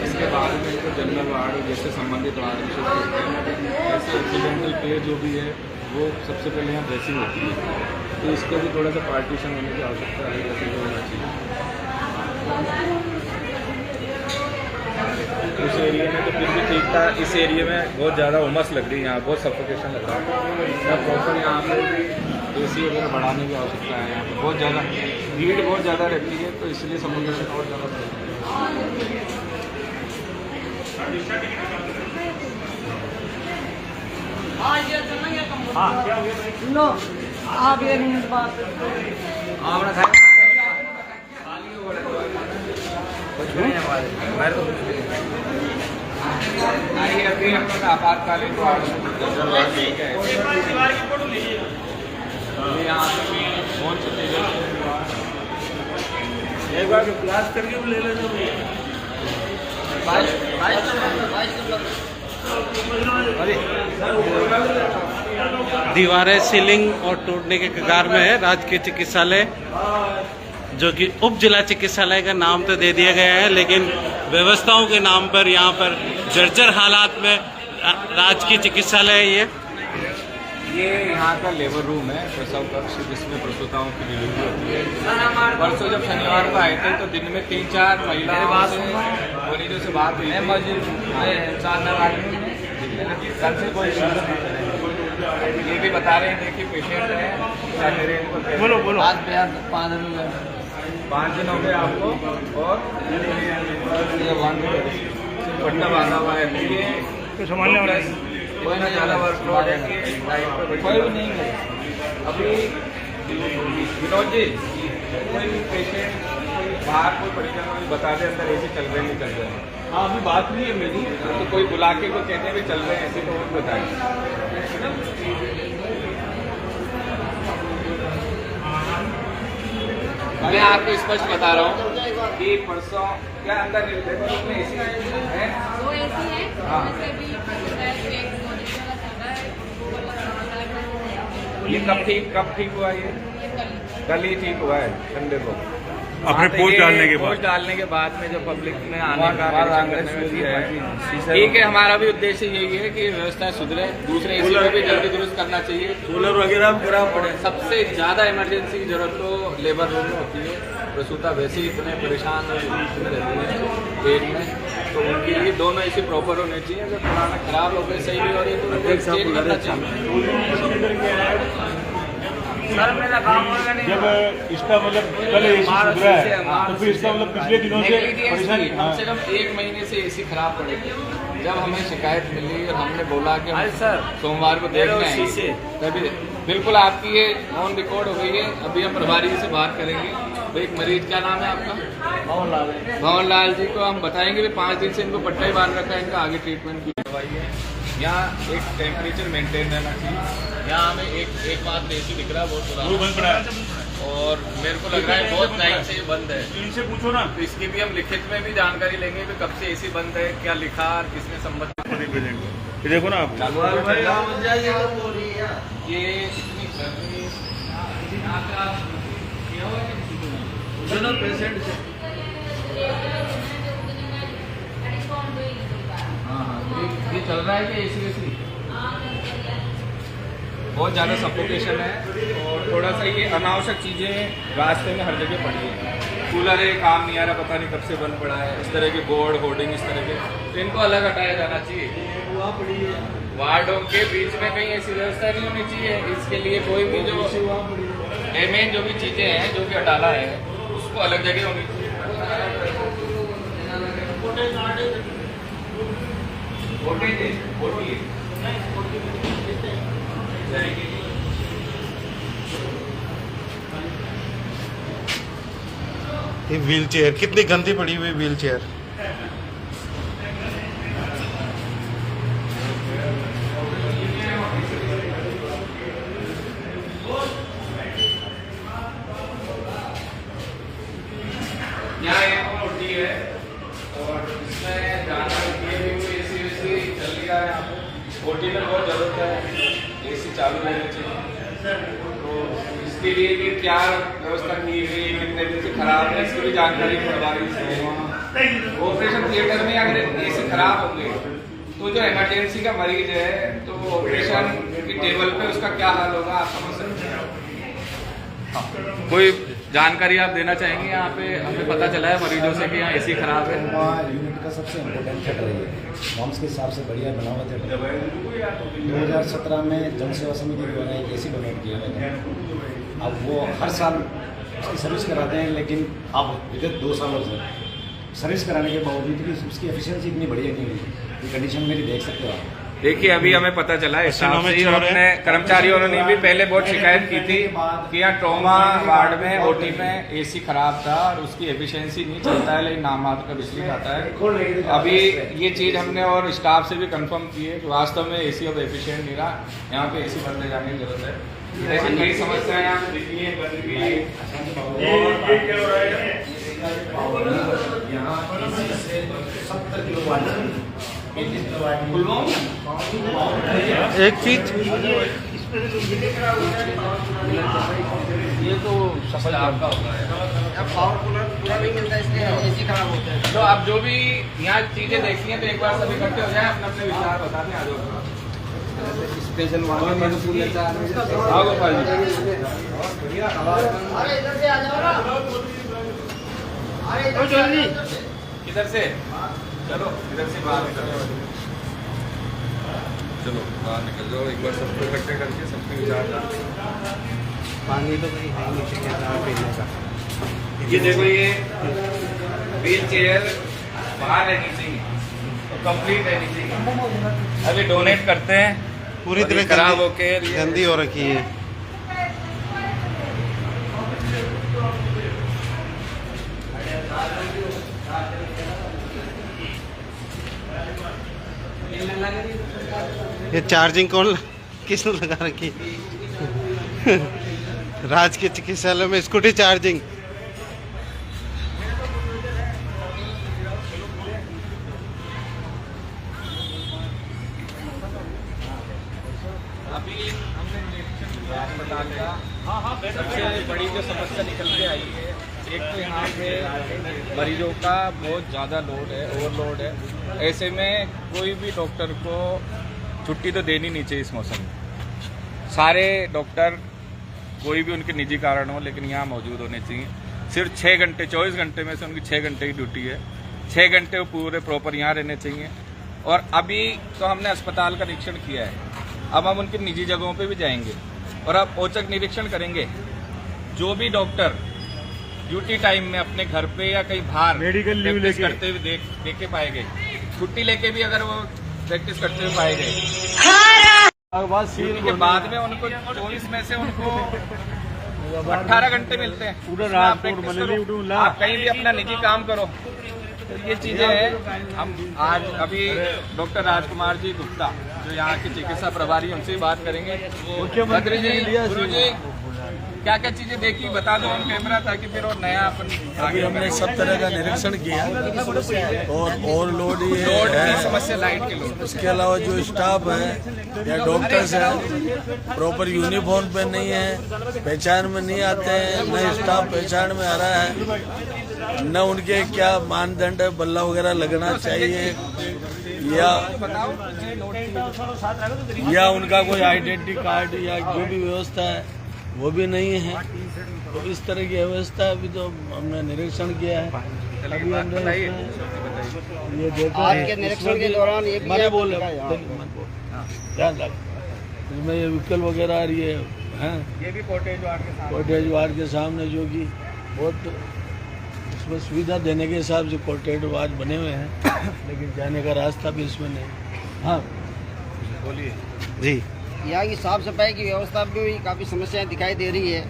इसके बाद में तो जनरल वार्ड जैसे संबंधित वार्ड में ऐसे एक्सीडेंटल केयर जो भी है वो सबसे पहले यहाँ ड्रेसिंग होती है, तो इसके भी थोड़ा सा पार्टीशन होने की आवश्यकता है, जैसे होना चाहिए। उस एरिया में तो फिर भी ठीक था, इस एरिया में बहुत ज़्यादा उमस लग रही है, यहाँ बहुत सफोकेशन लग रहा है। प्रॉपर यहाँ पर AC वगैरह बढ़ाने की आवश्यकता है। यहाँ पर बहुत ज़्यादा भीड़ बहुत ज़्यादा रहती है, तो इसलिए सफोकेशन और ज़्यादा बढ़ रही लो आप 1 मिनट बाद आइए अभी हम लोग आपातकालीन वार्ड ठीक है। यहाँ कौन से एक बार क्लास करके भी ले लेना। दीवारें सीलिंग और टूटने के कगार में है। राजकीय चिकित्सालय जो कि उप जिला चिकित्सालय का नाम तो दे दिया गया है, लेकिन व्यवस्थाओं के नाम पर यहाँ पर जर्जर हालात में राजकीय चिकित्सालय है। ये यहाँ का लेबर रूम है, प्रसव कक्ष, जिसमें प्रसूताओं की डिलीवरी होती है। परसों जब शनिवार को आए थे तो दिन में 3-4 महिलाओं से बात हुई है। कल से कोई ये भी बता रहे हैं कि पेशेंट है, बोलो आज 5 दिन हो गए, 5 दिन हो गए आपको, और पट्टा बांधा हुआ है। तो संभालने वाला कोई ना ज़्यादा वर्कलोड है कि कोई भी नहीं है। अभी विनोद जी, कोई भी पेशेंट बाहर कोई परिजन बता दे अंदर ऐसे चल रहे नहीं चल रहे हैं। हाँ अभी बात नहीं है मेरी, तो कोई बुला के को कहते हैं भी चल रहे हैं ऐसे, तो वो बताएं। मैं आपको स्पष्ट बता रहा हूँ कि परसों क्या अंदर नहीं देखो इसमें AC है, वो AC है, हाँ। ये कब ठीक हुआ? ये कल ही ठीक हुआ है, संडे को। अपने पोस्ट डालने के बाद पोस्ट डालने के बाद में जो पब्लिक में आने का निरीक्षण करने में दिया है, ठीक है। हमारा भी उद्देश्य यही है कि व्यवस्था सुधरे, दूसरे एसी को भी जल्दी दुरुस्त करना चाहिए। कूलर वगैरह खराब पड़े। सबसे ज्यादा इमरजेंसी की जरूरत तो लेबर रूम में होती है। प्रसूता वैसे ही इतने परेशान रहती है पेट में, तो उनके लिए दोनों एसी प्रॉपर होने चाहिए। अगर पुराना खराब हो गए, सही भी हो रही है तो चेंज करना चाहिए। सर मेरा काम होगा नहीं। जब इसका मतलब कल एसी सुधरा है तो फिर इसका मतलब पिछले दिनों से परेशानी कम से कम 1 महीने से एसी खराब पड़ेगी। जब हमें शिकायत मिली और हमने बोला कि हम सोमवार को देखने आएंगे, तभी बिल्कुल आपकी ये ऑन रिकॉर्ड हो गई है। अभी हम प्रभारी से बात करेंगे। भाई एक मरीज, क्या नाम है आपका? भवन लाल जी को हम बताएंगे भी 5 दिन से इनको पट्टा ही बांध रखा है, इनका आगे ट्रीटमेंट की दवाई है। यहाँ एक टेम्परेचर मेंटेन रहना चाहिए। यहाँ हमें एक बात एसी दिख रहा है बहुत वो बंद पड़ा है और मेरे को लग रहा है बहुत टाइम से ये बंद है। इनसे पूछो ना, तो इसकी भी हम लिखित में भी जानकारी लेंगे कि कब से एसी बंद है, क्या लिखा और किसने संबंधित। ये देखो ना आप, ये इतनी गर्मी पेशेंट से ये चल रहा है कि एसी वेसी बहुत ज़्यादा सफोकेशन है और थोड़ा सा ये अनावश्यक चीज़ें रास्ते में हर जगह पड़ी है। कूलर है, काम नहीं आ रहा, पता नहीं कब से बंद पड़ा है। इस तरह के बोर्ड होर्डिंग इस तरह के, तो इनको अलग हटाया जाना चाहिए। वार्डों के बीच में कहीं ऐसी व्यवस्था नहीं होनी चाहिए। इसके लिए कोई भी जो डैमेज जो भी चीज़ें हैं जो भी हटाना है उसको अलग जगह होनी चाहिए। ये व्हील चेयर कितनी गंदी पड़ी हुई व्हील चेयर। यहाँ एक ओटी है और इसमें जानकारी दिए भी हुई एसी वेसी चल रहा है। यहाँ पे ओटी में बहुत जरूरत है, एसी चालू रहनी चाहिए। तो इसके लिए भी क्या व्यवस्था की गई, कितने दिन से खराब है, इसकी भी जानकारी प्रभारी से। ऑपरेशन थिएटर में अगर एसी खराब होंगे तो जो इमरजेंसी का मरीज है तो ऑपरेशन की टेबल पे उसका क्या हाल होगा, आप समझ सकते हैं। कोई जानकारी आप देना चाहेंगे? यहाँ पे हमें पता चला है मरीजों से कि यहाँ एसी खराब है। यूनिट का सबसे इम्पोर्टेंट थिएटर है, नॉर्म्स के हिसाब से बढ़िया बना हुआ थिएटर। 2017 में जन सेवा समिति द्वारा एक एसी डोनेट किया गया था। अब वो हर साल उसकी सर्विस कराते हैं, लेकिन अब विगत 2 सालों से सर्विस कराने के बावजूद भी उसकी एफिशिएंसी इतनी बढ़िया नहीं हुई। ये कंडीशन मेरी देख सकते हो आप। देखिए अभी हमें पता चला है स्टाफ से और अपने कर्मचारियों ने भी पहले बहुत शिकायत की थी कि यहाँ ट्रॉमा वार्ड में ओटी में एसी खराब था और उसकी एफिशिएंसी नहीं चलता है, लेकिन नाम मात्र का बिजली खाता है। अभी ये चीज़ हमने और स्टाफ से भी कंफर्म की है कि वास्तव में एसी अब एफिशिएंट नहीं रहा, यहाँ पे एसी बदले जाने की जरूरत है। ऐसी कई समस्याएं यहाँ पे दिखी है, गंदगी यहाँ 70 किलो एक चीज ये तो सफल आपका होगा। पावर कूलर पूरा नहीं मिलता है, इसलिए एसी खराब होता है। तो आप जो भी यहाँ चीजें देखी हैं तो एक बार सभी इकट्ठे हो जाए, अपने अपने विचार बताते हैं। आ जाओ स्पेशल वार्ड में फूल लेता है। आओ गोपाल जी, इधर से आ जाओ ना। अरे जल्दी किधर से? चलो इधर से बाहर निकलो, चलो बाहर निकल जाओ। एक बार सबको इकट्ठे करके सबके विचार। पानी तो कहीं है नहीं पीने का। ये देखो, ये व्हील चेयर बाहर रहनी चाहिए तो कंप्लीट रहनी चाहिए। अभी डोनेट करते हैं, पूरी तरह खराब होके गंदी हो रखी है। ये चार्जिंग कौन किसने लगा रखी? राज के चिकित्सालय में स्कूटी चार्जिंग। अभी हमने अस्पताल का सबसे बड़ी जो समस्या निकल के आई है एक तो यहाँ पे मरीजों का बहुत ज़्यादा लोड है, ओवरलोड है। ऐसे में कोई भी डॉक्टर को छुट्टी तो देनी नहीं चाहिए इस मौसम में। सारे डॉक्टर, कोई भी उनके निजी कारण हो, लेकिन यहाँ मौजूद होने चाहिए। सिर्फ 6 घंटे, 24 घंटे में से उनकी 6 घंटे की ड्यूटी है। 6 घंटे वो पूरे प्रॉपर यहाँ रहने चाहिए। और अभी तो हमने अस्पताल का निरीक्षण किया है, अब हम उनकी निजी जगहों पे भी जाएंगे और अब औचक निरीक्षण करेंगे। जो भी डॉक्टर ड्यूटी टाइम में अपने घर पे या कहीं बाहर मेडिकल लीव प्रैक्टिस लेके करते हुए देखे पाए गए, छुट्टी लेके भी अगर वो प्रैक्टिस करते हुए पाए गए, ड्यूटी के बाद में उनको 24 में से उनको 18 घंटे मिलते हैं। पूरा उसमें आप रात प्रैक्टिस और करो, आप कहीं भी अपना निजी काम करो। तो ये चीजें हैं। हम आज अभी डॉक्टर राजकुमार जी गुप्ता, जो यहाँ के चिकित्सा प्रभारी, उनसे भी बात करेंगे। बद्री जी, गुरु जी, क्या क्या चीजें देखी बता दो ऑन कैमरा, ताकि फिर और नया अपन अभी हमने सब तरह का निरीक्षण किया और ओवरलोड ये लोड है। की समस्या, लाइट के लोड। उसके अलावा जो स्टाफ है या डॉक्टर्स हैं प्रॉपर यूनिफॉर्म पे नहीं है, पहचान में नहीं आते हैं, न स्टाफ पहचान में आ रहा है, न उनके क्या मानदंड है, बल्ला वगैरह लगना चाहिए या उनका कोई आइडेंटिटी कार्ड या जो भी व्यवस्था है वो भी नहीं है। तो इस तरह की व्यवस्था अभी तो हमने निरीक्षण किया है। अभी हमने ये देखा आज के निरीक्षण के दौरान ये भी मैंने बोल ध्यान रख, इसमें ये व्हीकल वगैरह आ रही है, ये भी कॉटेज वार्ड के सामने, कॉटेज वार्ड के सामने, जो कि बहुत इसमें सुविधा देने के हिसाब से कॉटेज वार्ड बने हुए हैं, लेकिन जाने का रास्ता भी इसमें नहीं। हाँ बोलिए जी। यहाँ की साफ सफाई की व्यवस्था भी काफ़ी समस्याएं दिखाई दे रही है।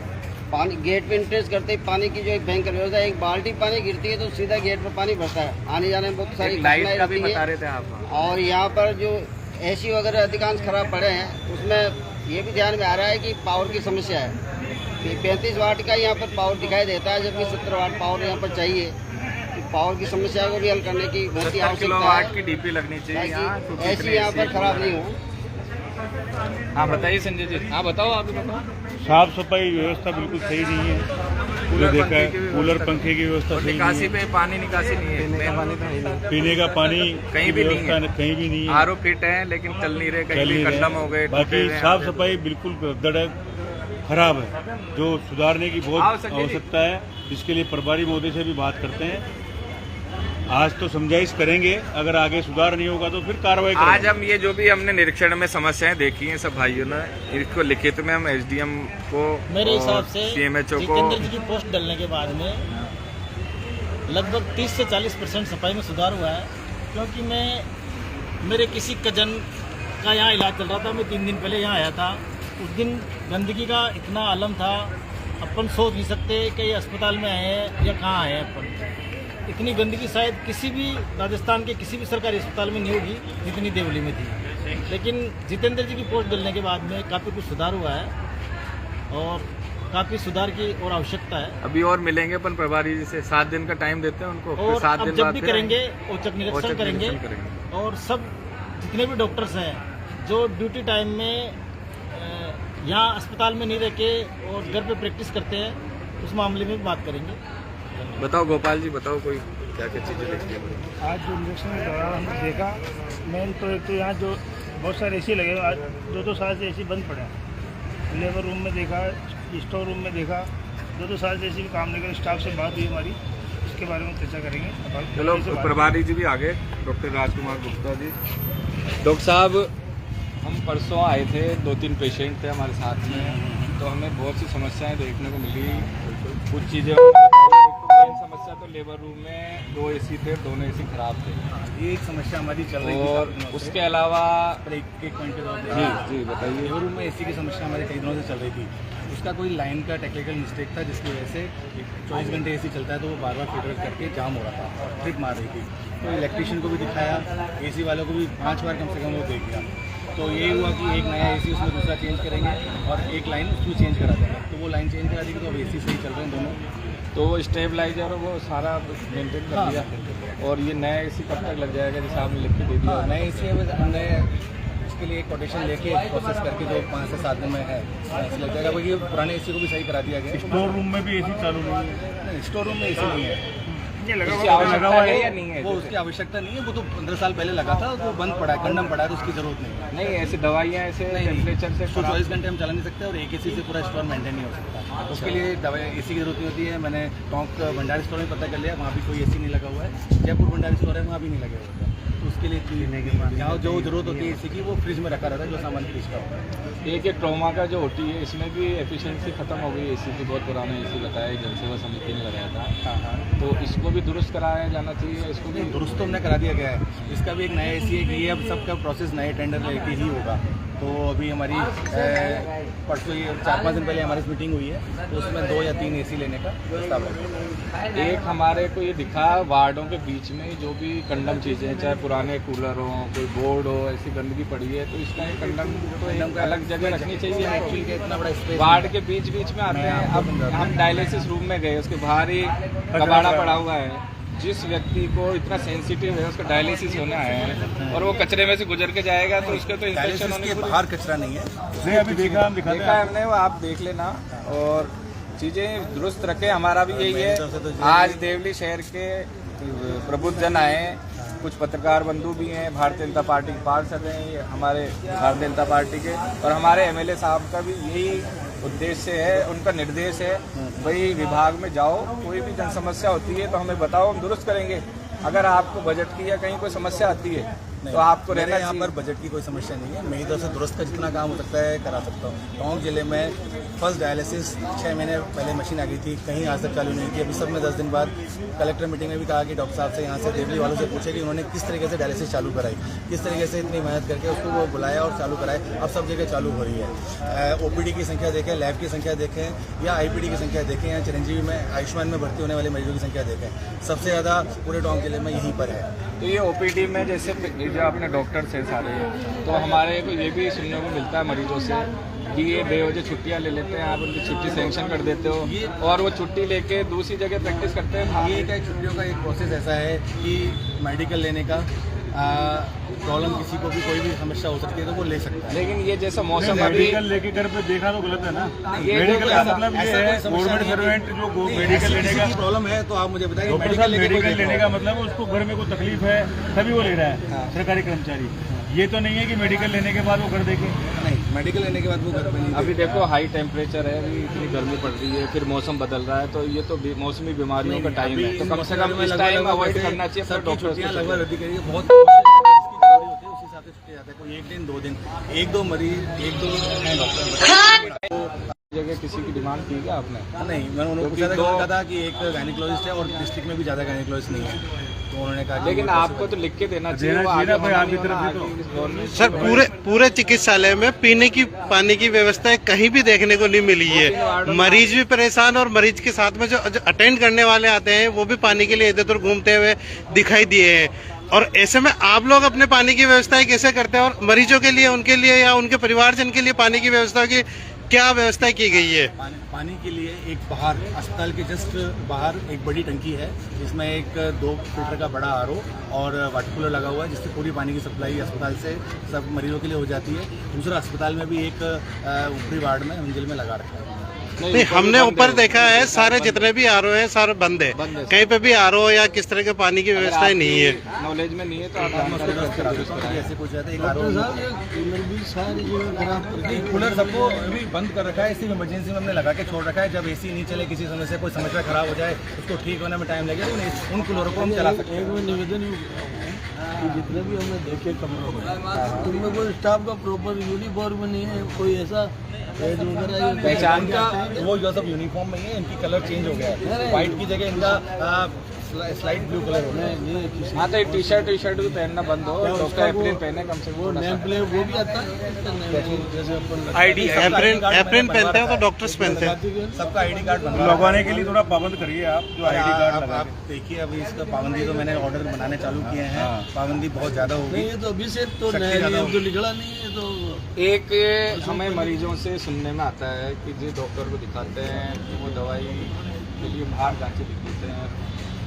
पानी गेट पे एंट्रेंस करते ही पानी की जो एक भयंकर व्यवस्था है, एक बाल्टी पानी गिरती है तो सीधा गेट पर पानी भरता है। आने जाने में बहुत सारी लाइट का भी रहती बता है। रहे थे आप। और यहाँ पर जो एसी वगैरह अधिकांश खराब पड़े हैं, उसमें ये भी ध्यान में आ रहा है कि पावर की समस्या है। 35 वाट का यहाँ पर पावर दिखाई देता है, जबकि 70 वाट पावर यहाँ पर चाहिए। पावर की समस्या को भी हल करने की बहुत ही आवश्यकता है। की डीपी लगनी चाहिए, ऐसी यहाँ पर खराब नहीं हो। हाँ बताइए संजय जी। हाँ बताओ, आप बताओ। साफ सफाई व्यवस्था बिल्कुल सही नहीं है। जो देखा है, कूलर पंखे की व्यवस्था सही नहीं निकासी है। पे पानी निकासी नहीं है, पीने का पानी कहीं की भी नहीं व्यवस्था है। कहीं भी नहीं है। आरओ फिट है लेकिन चल नहीं रहे, कहीं भी खंडम हो गए। बाकी साफ सफाई बिल्कुल धड़क खराब है, जो सुधारने की बहुत आवश्यकता है। इसके लिए प्रभारी महोदय से भी बात करते हैं। आज तो समझाइश करेंगे, अगर आगे सुधार नहीं होगा तो फिर कार्रवाई करेंगे। आज हम ये जो भी हमने निरीक्षण में समस्याएं देखी हैं सब भाइयों ने, इसको लिखित में हम एसडीएम को, मेरे हिसाब से सीएमएचओ को, जितेंद्र जी की पोस्ट डलने के बाद में लगभग 30 से 40% सफाई में सुधार हुआ है। क्योंकि मेरे किसी कजन का यहाँ इलाज चल रहा था, मैं 3 दिन पहले यहाँ आया था। उस दिन गंदगी का इतना आलम था, अपन सोच नहीं सकते कि ये अस्पताल में आए हैं या कहाँ आए हैं अपन। इतनी गंदगी शायद किसी भी राजस्थान के किसी भी सरकारी अस्पताल में नहीं होगी जितनी देवली में थी। लेकिन जितेंद्र जी की पोस्ट डलने के बाद में काफ़ी कुछ सुधार हुआ है और काफ़ी सुधार की और आवश्यकता है। अभी और मिलेंगे अपन प्रभारी जी से, 7 दिन का टाइम देते हैं उनको, और 7 अब दिन जब बाद भी फिर करेंगे औचक निरीक्षण करेंगे। और सब जितने भी डॉक्टर्स हैं जो ड्यूटी टाइम में यहाँ अस्पताल में नहीं रह के और घर पे प्रैक्टिस करते हैं, उस मामले में भी बात करेंगे। बताओ गोपाल जी, बताओ कोई क्या क्या चीज़ें देखी है। आज जो निरीक्षण के दौरान हमने देखा, मेन तो एक तो यहाँ जो बहुत सारे एसी लगे हुए, आज 2-2 साल से एसी बंद पड़े हैं। लेबर रूम में देखा, स्टोर रूम में देखा, 2-2 साल से एसी में काम नहीं कर। स्टाफ से बात हुई हमारी, इसके बारे में चर्चा करेंगे। चलो प्रभारी जी भी आगे, डॉक्टर राजकुमार गुप्ता जी। डॉक्टर साहब, हम परसों आए थे, 2-3 पेशेंट थे हमारे साथ में, तो हमें बहुत सी समस्याएं देखने को मिली। कुछ चीज़ें मेन समस्या तो लेबर रूम में 2 एसी थे, दोनों एसी खराब थे। ये एक समस्या हमारी चल रही थी। और उसके अलावा एक पॉइंट पे जी बताइए। लेबर रूम में एसी की समस्या हमारे कई दिनों से चल रही थी। उसका कोई लाइन का टेक्निकल मिस्टेक था, जिसकी वजह से 24 घंटे एसी चलता है तो वो बार-बार फीडर करके जाम हो रहा था और ट्रिप मार रही थी। तो इलेक्ट्रीशियन को भी दिखाया, एसी वालों को भी 5 बार कम से कम वो देख लिया। तो यही हुआ कि एक नया एसी उसमें दूसरा चेंज करेंगे और एक लाइन उसमें चेंज करा देंगे। तो वो लाइन चेंज करा दी, तो अब एसी सही चल रहे हैं दोनों। तो स्टेबलाइजर वो सारा मेंटेन कर दिया। और ये नया एसी कब तक लग जाएगा, जैसे आपने लिख के दे दिया? नए एसी हमने इसके लिए कोटेशन लेके प्रोसेस करके जो 5 से 7 दिन में है लग जाएगा, क्योंकि पुराने एसी को भी सही करा दिया गया। स्टोर रूम में भी एसी चालू नहीं है। नहीं, स्टोर रूम में एसी नहीं है। उसकी आवश्यकता है या नहीं है? वो उसकी आवश्यकता नहीं है, वो तो 15 साल पहले लगा था, वो बंद पड़ा है, कंडम पड़ा है, तो उसकी जरूरत नहीं है। नहीं, ऐसी दवाइयाँ ऐसे टेम्परेचर से 24 घंटे हम चला नहीं सकते और एक एसी से पूरा स्टोर मेंटेन नहीं हो सकता। उसके लिए दवाई एसी की जरूरत नहीं होती है। मैंने टोंक भंडारी स्टोर में पता कर लिया, वहाँ भी कोई एसी नहीं लगा हुआ है। जयपुर भंडारी स्टोर है, वहाँ भी नहीं लगे हुए हैं। तो उसके लिए यहाँ जो जरूरत होती है एसी की, वो फ्रिज में रखा रहता है, जो सामान फ्रिज का होता है। एक ट्रोमा का जो होती है, इसमें भी एफिशिएंसी खत्म हो गई एसी की। बहुत पुराना एसी बताया, जनसेवा समिति ने लगाया था। हाँ, तो इसको भी दुरुस्त कराया जाना चाहिए। इसको भी दुरुस्त तो हमने करा दिया गया है। इसका भी एक नया एसी है कि ये अब सबका प्रोसेस नए टेंडर लेके ही होगा। तो अभी हमारी परसों ये 4-5 दिन पहले हमारी मीटिंग हुई है, तो उसमें 2 या 3 एसी लेने का प्रस्ताव है। एक हमारे को ये दिखा, वार्डों के बीच में जो भी कंडम चीज़ें, चाहे पुराने कूलर हो, कोई बोर्ड हो, ऐसी गंदगी पड़ी है, तो इसका एक कंडम तो एक अलग जगह रखनी चाहिए। एक्चुअली के इतना बड़ा स्पेस वार्ड के बीच में आते हैं। अब हम डायलिसिस रूम में गए, उसके बाहर ही कबाड़ा पड़ा हुआ है। जिस व्यक्ति को इतना सेंसिटिव है, उसका डायलिसिस होने आया है और वो कचरे में से गुजर के जाएगा, तो उसके तो इन्फेक्शन होने के बाहर कचरा नहीं है। नहीं, अभी देखा है हमने, वो आप देख लेना और चीज़ें दुरुस्त रखें। हमारा भी यही है। आज देवली शहर के प्रबुद्ध जन आए, कुछ पत्रकार बंधु भी हैं, भारतीय जनता पार्टी के पार्षद हैं, ये हमारे भारतीय जनता पार्टी के, और हमारे एमएलए साहब का भी यही उद्देश्य है, उनका निर्देश है, भाई विभाग में जाओ, कोई भी जन समस्या होती है तो हमें बताओ, हम दुरुस्त करेंगे। अगर आपको बजट की या कहीं कोई समस्या आती है तो आपको रहना यहाँ पर बजट की कोई समस्या नहीं है। मेरी तरफ से दुरुस्त का जितना काम हो सकता है करा सकता हूँ। टोंक जिले में फर्स्ट डायलिसिस 6 महीने पहले मशीन आ गई थी, कहीं आज तक चालू नहीं थी। अभी सब में 10 दिन बाद कलेक्टर मीटिंग में भी कहा कि डॉक्टर साहब से, यहाँ से देवली वालों से पूछे कि उन्होंने किस तरीके से डायलिसिस चालू कराई, किस तरीके से इतनी मेहनत करके उसको वो बुलाया और चालू कराए। अब सब जगह चालू हो रही है। ओपीडी की संख्या देखें, लैब की संख्या देखें, या आईपीडी की संख्या देखें, या चिरंजीवी में आयुष्मान में भर्ती होने वाले मरीजों की संख्या देखें, सबसे ज़्यादा पूरे टोंक जिले में यहीं पर है। तो ये ओपीडी में जैसे जो अपने डॉक्टर से सारे, तो हमारे को ये भी सुनने को मिलता है मरीजों से कि ये बेवजह छुट्टियां ले लेते हैं, आप उनकी छुट्टी सेंक्शन कर देते हो और वो छुट्टी लेके दूसरी जगह प्रैक्टिस करते हैं। ये क्या छुट्टियों का एक प्रोसेस ऐसा है कि मेडिकल लेने का प्रॉब्लम, किसी को भी कोई भी समस्या हो सकती है तो वो ले सकता है। लेकिन ये जैसा मौसम अभी मेडिकल लेके घर पे देखा तो गलत है ना। मेडिकल का मतलब ये है गवर्नमेंट सर्वेंट जो मेडिकल लेने का प्रॉब्लम है तो आप मुझे बताइए। मेडिकल लेने का मतलब उसको घर में कोई तकलीफ है तभी वो ले रहा है सरकारी कर्मचारी। ये तो नहीं है कि मेडिकल लेने के बाद वो घर देखे। नहीं, मेडिकल लेने के बाद वो घर पे नहीं। अभी देखो हाई टेम्परेचर है, अभी इतनी गर्मी पड़ रही है, फिर मौसम बदल रहा है, तो ये तो मौसमी बीमारियों का टाइम है, तो कम से कम इस टाइम अवॉइड करना चाहिए। सब डॉक्टर लगभग रद्दी करिए, बहुत उस हिसाब से छुट्टी जाता है। कोई 1 दिन 2 दिन, 1-2 मरीज, 1-2 डॉक्टर जगह किसी की डिमांड की क्या आपने? नहीं, मैंने उन्होंने पूछा था कि एक गायनिकोलॉजिस्ट है और डिस्ट्रिक्ट में भी ज़्यादा गायनिकोलॉजिस्ट नहीं है, तो उन्होंने कहा। लेकिन आपको तो लिख के देना चाहिए सर। पूरे चिकित्सालय में पीने की पानी की व्यवस्था कहीं भी देखने को नहीं मिली है। मरीज भी परेशान और मरीज के साथ में जो अटेंड करने वाले आते हैं वो भी पानी के लिए इधर उधर घूमते हुए दिखाई दिए हैं। और ऐसे में आप लोग अपने पानी की व्यवस्थाएं कैसे करते हैं, और मरीजों के लिए, उनके लिए या उनके परिवारजन के लिए पानी की व्यवस्था की क्या व्यवस्था की गई है? पानी के लिए एक बाहर अस्पताल के जस्ट बाहर एक बड़ी टंकी है, जिसमें एक 2 लीटर का बड़ा आरओ और वाटर कूलर लगा हुआ है, जिससे पूरी पानी की सप्लाई अस्पताल से सब मरीजों के लिए हो जाती है। दूसरा अस्पताल में भी एक ऊपरी वार्ड में मंजिल में लगा रखा है। नहीं, हमने ऊपर देखा है सारे जितने भी आरओ हैं सारे बंद है, कहीं पे भी आरओ या किस तरह के पानी की व्यवस्था नहीं है। नॉलेज में नहीं है तो आप ऐसे कुछ जाते हैं। कूलर सबको अभी बंद कर रखा है, इसी इमरजेंसी में हमने लगा के छोड़ रखा है। जब एसी नहीं चले, किसी समय से कोई समस्या खराब हो जाए, उसको ठीक होने में टाइम लगेगा, उन कूलरों को हम चला सकते हैं। निवेदन जितने भी हमने देखे कमरों में, उनमें कोई स्टाफ का प्रॉपर यूनिफॉर्म नहीं है, कोई ऐसा पहचान का वो जो सब यूनिफॉर्म में है, इनकी कलर चेंज हो गया है। व्हाइट की जगह इनका स्लाइट ब्लू कलर हो गया है। हाँ, तो टी शर्ट भी पहनना बंद हो, एप्रिन पहने कम से कम। नेम प्लेट वो भी आता है, जैसे अपन आईडी एप्रिन पहनते हैं तो डॉक्टर्स पहनते हैं। सबका आईडी कार्ड लगवाने के लिए थोड़ा पाबंद करिए आप, जो आईडी कार्ड आप देखिए। अभी इसका पाबंदी तो मैंने ऑर्डर बनाने चालू किए हैं, पाबंदी बहुत ज़्यादा हो गई। तो अभी से तो नया नियम तो निकला नहीं है। तो एक हमें मरीजों से सुनने में आता है कि जिस डॉक्टर को दिखाते हैं वो दवाई के लिए बाहर जांचें लिख देते हैं।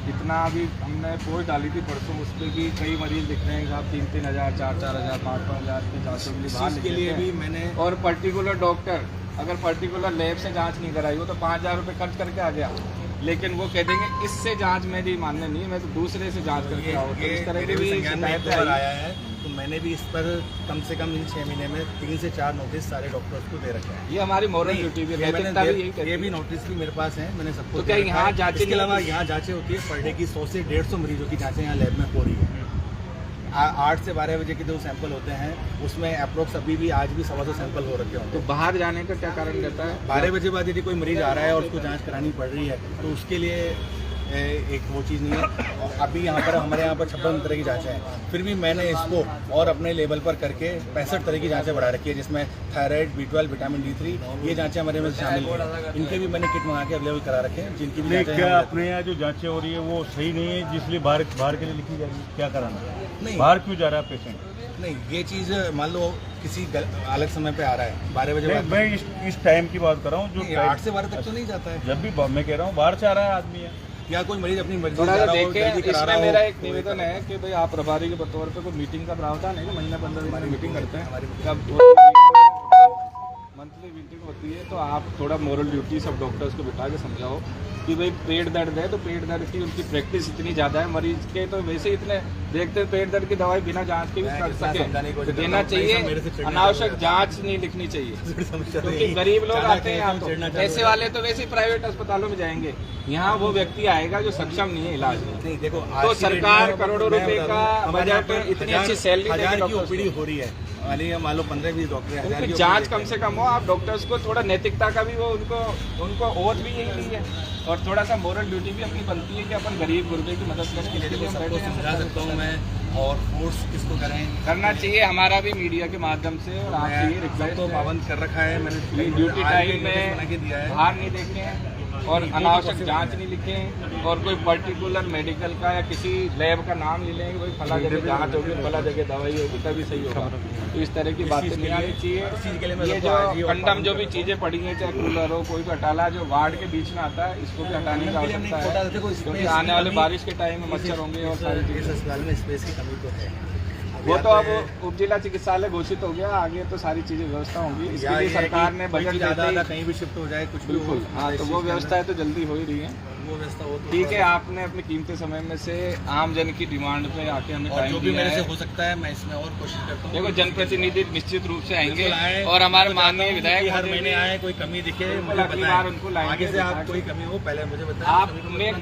इतना अभी हमने पोस्ट डाली थी परसों, उस पर भी कई मरीज दिख रहे हैं कि आप 3-3 हज़ार, 4-4 हज़ार, 5-5 हज़ार की जाँचों के लिए बाहर के लिए भी मैंने, और पर्टिकुलर डॉक्टर अगर पर्टिकुलर लैब से जांच नहीं कराई हो तो 5,000 रुपये खर्च करके आ गया लेकिन वो कह देंगे इससे जांच मेरी मान्य नहीं है, मैं तो दूसरे से जांच करके आओ। तो इस तरह की भी शिकायत आया है, तो मैंने भी इस पर कम से कम इन 6 महीने में 3 से 4 नोटिस सारे डॉक्टर्स को दे रखे हैं। ये हमारी मॉरल ड्यूटी भी है। ये भी नोटिस भी मेरे पास है, मैंने सबको। तो क्या यहाँ जांचें, इसके अलावा यहाँ जांचें होती है पर डे की 100 से 150 मरीजों की जांचें यहाँ लैब में हो रही है। 8 से 12 बजे के जो सैंपल होते हैं उसमें अप्रोक्स अभी भी आज भी 125 सैंपल हो रखे होंगे। तो बाहर जाने का क्या कारण रहता है? 12 बजे बाद यदि कोई मरीज आ रहा है और उसको जांच करानी पड़ रही है तो उसके लिए एक वो चीज़ नहीं है। अभी यहाँ पर हमारे यहाँ पर 56 तरह की जांचें हैं, फिर भी मैंने इसको और अपने लेवल पर करके 65 तरह की जांचें बढ़ा रखी है, जिसमें थायराइड, B12, विटामिन D3 ये जांचें हमारे में शामिल हैं। इनके भी मैंने किट मंगा के अवेलेबल करा रखे हैं, जिनकी भी क्या अपने यहाँ जो जांचें हो रही है वो सही नहीं है, जिसलिए बाहर के लिए लिखी जाएगी? क्या कराना नहीं, बाहर क्यों जा रहा है पेशेंट? नहीं, ये चीज़ मान लो किसी अलग समय पे आ रहा है 12 बजे बाद। मैं इस टाइम की बात कर रहा हूँ जो 8 से 12 तक तो नहीं जाता है। जब भी मैं कह रहा हूँ बाहर से आ रहा है आदमी है या कोई मरीज अपनी मर्जी थोड़ा से सा देखें। इसमें मेरा एक निवेदन है कि भाई आप प्रभारी के तौर पे कोई मीटिंग का प्रावधान है ना, महीना 15 दिन की मीटिंग करते हैं, जब मंथली मीटिंग होती है तो आप थोड़ा मोरल ड्यूटी सब डॉक्टर्स को बिठा के समझाओ कि भाई पेट दर्द है तो पेट दर्द की उनकी प्रैक्टिस इतनी ज़्यादा है, मरीज के तो वैसे ही इतने देखते हैं पेट दर्द की दवाई बिना जांच के भी कर सके तो देना चाहिए। अनावश्यक जांच नहीं लिखनी चाहिए, क्योंकि गरीब लोग आते हैं यहाँ, तो पैसे वाले तो वैसे ही प्राइवेट अस्पतालों में जाएंगे, यहाँ वो व्यक्ति आएगा जो सक्षम नहीं है इलाज में। नहीं, देखो तो सरकार करोड़ों रुपए का बजट इतनी अच्छी सैलरी हो रही है, मान लो 15-20 डॉक्टर उनकी जांच कम से कम हो। आप डॉक्टर्स को थोड़ा नैतिकता का भी वो उनको ओथ भी यही नहीं है, और थोड़ा सा मोरल ड्यूटी भी अपनी बनती है कि अपन गरीब गुरबे की मदद करने के लिए सबको समझा सकता हूँ मैं, और फोर्स किसको करना चाहिए हमारा भी मीडिया के माध्यम से। और आपसे ये रिक्वेस्ट तो पाबंद कर रखा है मैंने, ड्यूटी टाइम में बाहर नहीं देखने हैं और अनावश्यक जांच नहीं लिखे, और कोई पर्टिकुलर मेडिकल का या किसी लैब का नाम ले लेंगे, कोई फला जगह जांच होगी, फला जगह दवाई होगी तभी सही होगा। तो इस तरह की बातें नहीं आनी चाहिए। ये जो कंडम जो भी चीज़ें पड़ी हैं, चाहे कूलर हो, कोई भी हटाला जो वार्ड के बीच में आता है, इसको भी हटाने की आवश्यकता है, क्योंकि आने वाले बारिश के टाइम में मच्छर होंगे और सारी चीज़ें। अस्पताल में स्पेस की कमी तो है, वो तो अब उप जिला चिकित्सालय घोषित हो गया, आगे तो सारी चीजें व्यवस्था होंगी। इसके लिए सरकार ने बजट ज़्यादा कहीं भी शिफ्ट हो जाए कुछ बिल्कुल, हाँ, तो वो व्यवस्थाएं तो जल्दी हो ही रही है। वो व्यवस्था हो ठीक है, आपने अपने कीमती समय में से आम जन की डिमांड पे आके हमें टाइम जो भी मेरे से हो सकता है मैं इसमें और कोशिश करता हूँ। देखो, जनप्रतिनिधि निश्चित रूप से आएंगे और हमारे माननीय विधायक हर महीने आए, कोई कमी दिखे अगली बार उनको लाएंगे। आगे से आप कोई कमी हो पहले मुझे बताएं। आप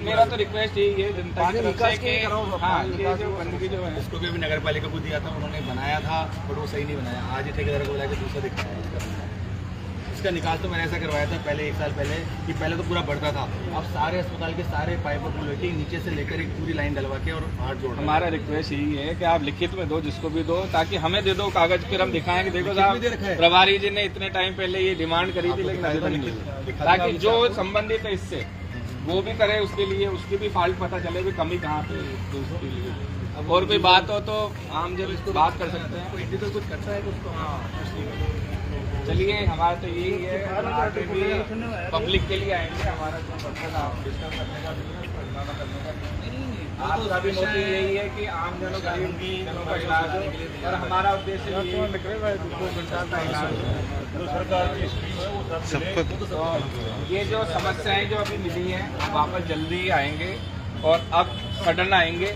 मेरा तो रिक्वेस्ट यही है जनता की तरफ से कि हाँ, ये जो गंदगी जो है उसको भी अभी नगर पालिका को दिया था, उन्होंने बनाया था बट वो सही नहीं बनाया। आज ही ठेकेदार को बोला कि दूसरा दिखाया इसका निकाल। तो मैंने ऐसा करवाया था पहले 1 साल पहले कि पहले तो पूरा बढ़ता था, अब सारे अस्पताल के सारे पाइपों को लेके नीचे से लेकर एक पूरी लाइन डलवा के और हाथ जोड़। हमारा रिक्वेस्ट यही है कि आप लिखित में दो, जिसको भी दो, ताकि हमें दे दो कागज, फिर हम दिखाएं कि देखो साहब प्रभारी जी ने इतने टाइम पहले ये डिमांड करी थी, लेकिन अभी तक नहीं मिली, ताकि जो संबंधित है इससे वो भी करे, उसके लिए उसकी भी फॉल्ट पता चले भी कमी कहाँ पे है उसके लिए। और कोई बात हो तो आम जन इसको बात कर सकते हैं, कोई तो कुछ करता है उसको। हाँ, चलिए, हमारा तो यही है, आगे भी पब्लिक के लिए आएंगे। हमारा जो मकसद आप डिस्कस करने का, परिणाम करने का, आपका भी मोटिव यही है कि आम जनों का इलाज हो, और हमारा उद्देश्य यही है का इलाज हो। ये जो समस्याएं जो अभी मिली हैं वापस जल्दी आएंगे, और अब सडन आएंगे,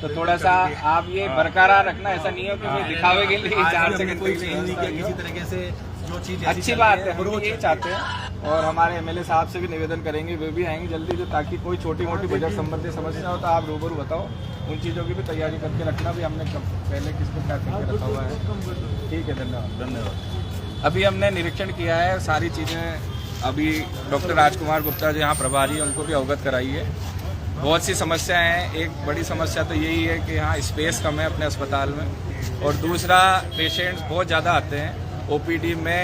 तो थोड़ा सा आप ये बरकरार रखना। ऐसा नहीं हो कि दिखावे के लिए 4 सेकंड कोई चेंज नहीं किया किसी तरीके से, जो चीज़ अच्छी बात है, हम यही चाहते हैं। और हमारे MLA साहब से भी निवेदन करेंगे, वे भी आएंगे जल्दी, जो ताकि कोई छोटी मोटी बजट संबंधी समस्या हो तो आप रूबरू बताओ, उन चीज़ों की भी तैयारी करके रखना। भी हमने पहले किसको क्या करके रखा हुआ है। ठीक है, धन्यवाद। अभी हमने निरीक्षण किया है, सारी चीज़ें अभी डॉक्टर राजकुमार गुप्ता जो यहाँ प्रभारी है उनको भी अवगत कराई है। बहुत सी समस्याएं हैं, एक बड़ी समस्या तो यही है कि यहाँ स्पेस कम है अपने अस्पताल में, और दूसरा पेशेंट्स बहुत ज़्यादा आते हैं। OPD में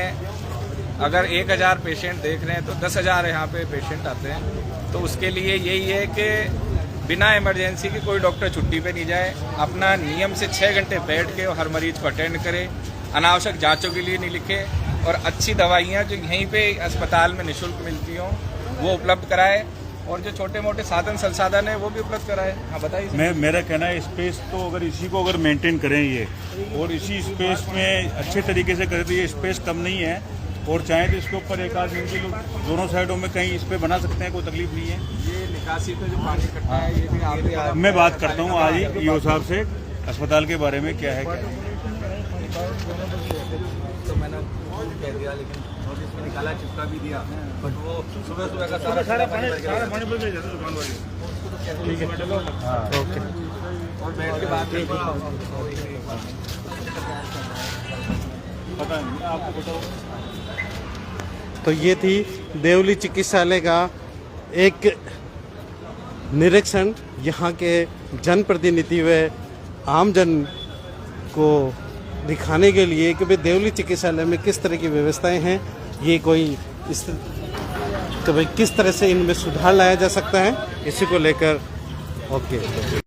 अगर 1000 पेशेंट देख रहे हैं तो 10,000 यहाँ पे पेशेंट आते हैं। तो उसके लिए यही है कि बिना इमरजेंसी के कोई डॉक्टर छुट्टी पे नहीं जाए, अपना नियम से 6 घंटे बैठ के हर मरीज को अटेंड करे, अनावश्यक जाँचों के लिए नहीं लिखे, और अच्छी दवाइयाँ जो यहीं पे अस्पताल में निःशुल्क मिलती हों वो उपलब्ध कराए, और जो छोटे मोटे साधन संसाधन है वो भी उपलब्ध कराए। हाँ, बताइए। मेरा कहना है स्पेस तो अगर इसी को मेंटेन करें ये, और इसी स्पेस में अच्छे तरीके से करें, तो ये स्पेस कम नहीं है, और चाहें तो इसके ऊपर एक आध मंजिल दोनों साइडों में कहीं इस पे बना सकते हैं, कोई तकलीफ नहीं है। ये निकासी पे जो पानी इकट्ठा है ये भी आप मैं बात करता हूँ आज ही ईओ साहब से अस्पताल के बारे में क्या है क्या नहीं। तो मैंने कह दिया, लेकिन नोटिस में निकाला, चिपका भी दिया, बट वो सुबह का सारा पानी भर गया। ठीक है, ओके। और बैठ के बात पता नहीं आपको बताओ। तो ये थी देवली चिकित्सालय का एक निरीक्षण, यहाँ के जनप्रतिनिधि व आमजन को दिखाने के लिए कि भाई देवली चिकित्सालय में किस तरह की व्यवस्थाएं हैं, ये कोई इस तो भाई किस तरह से इनमें सुधार लाया जा सकता है, इसी को लेकर ओके।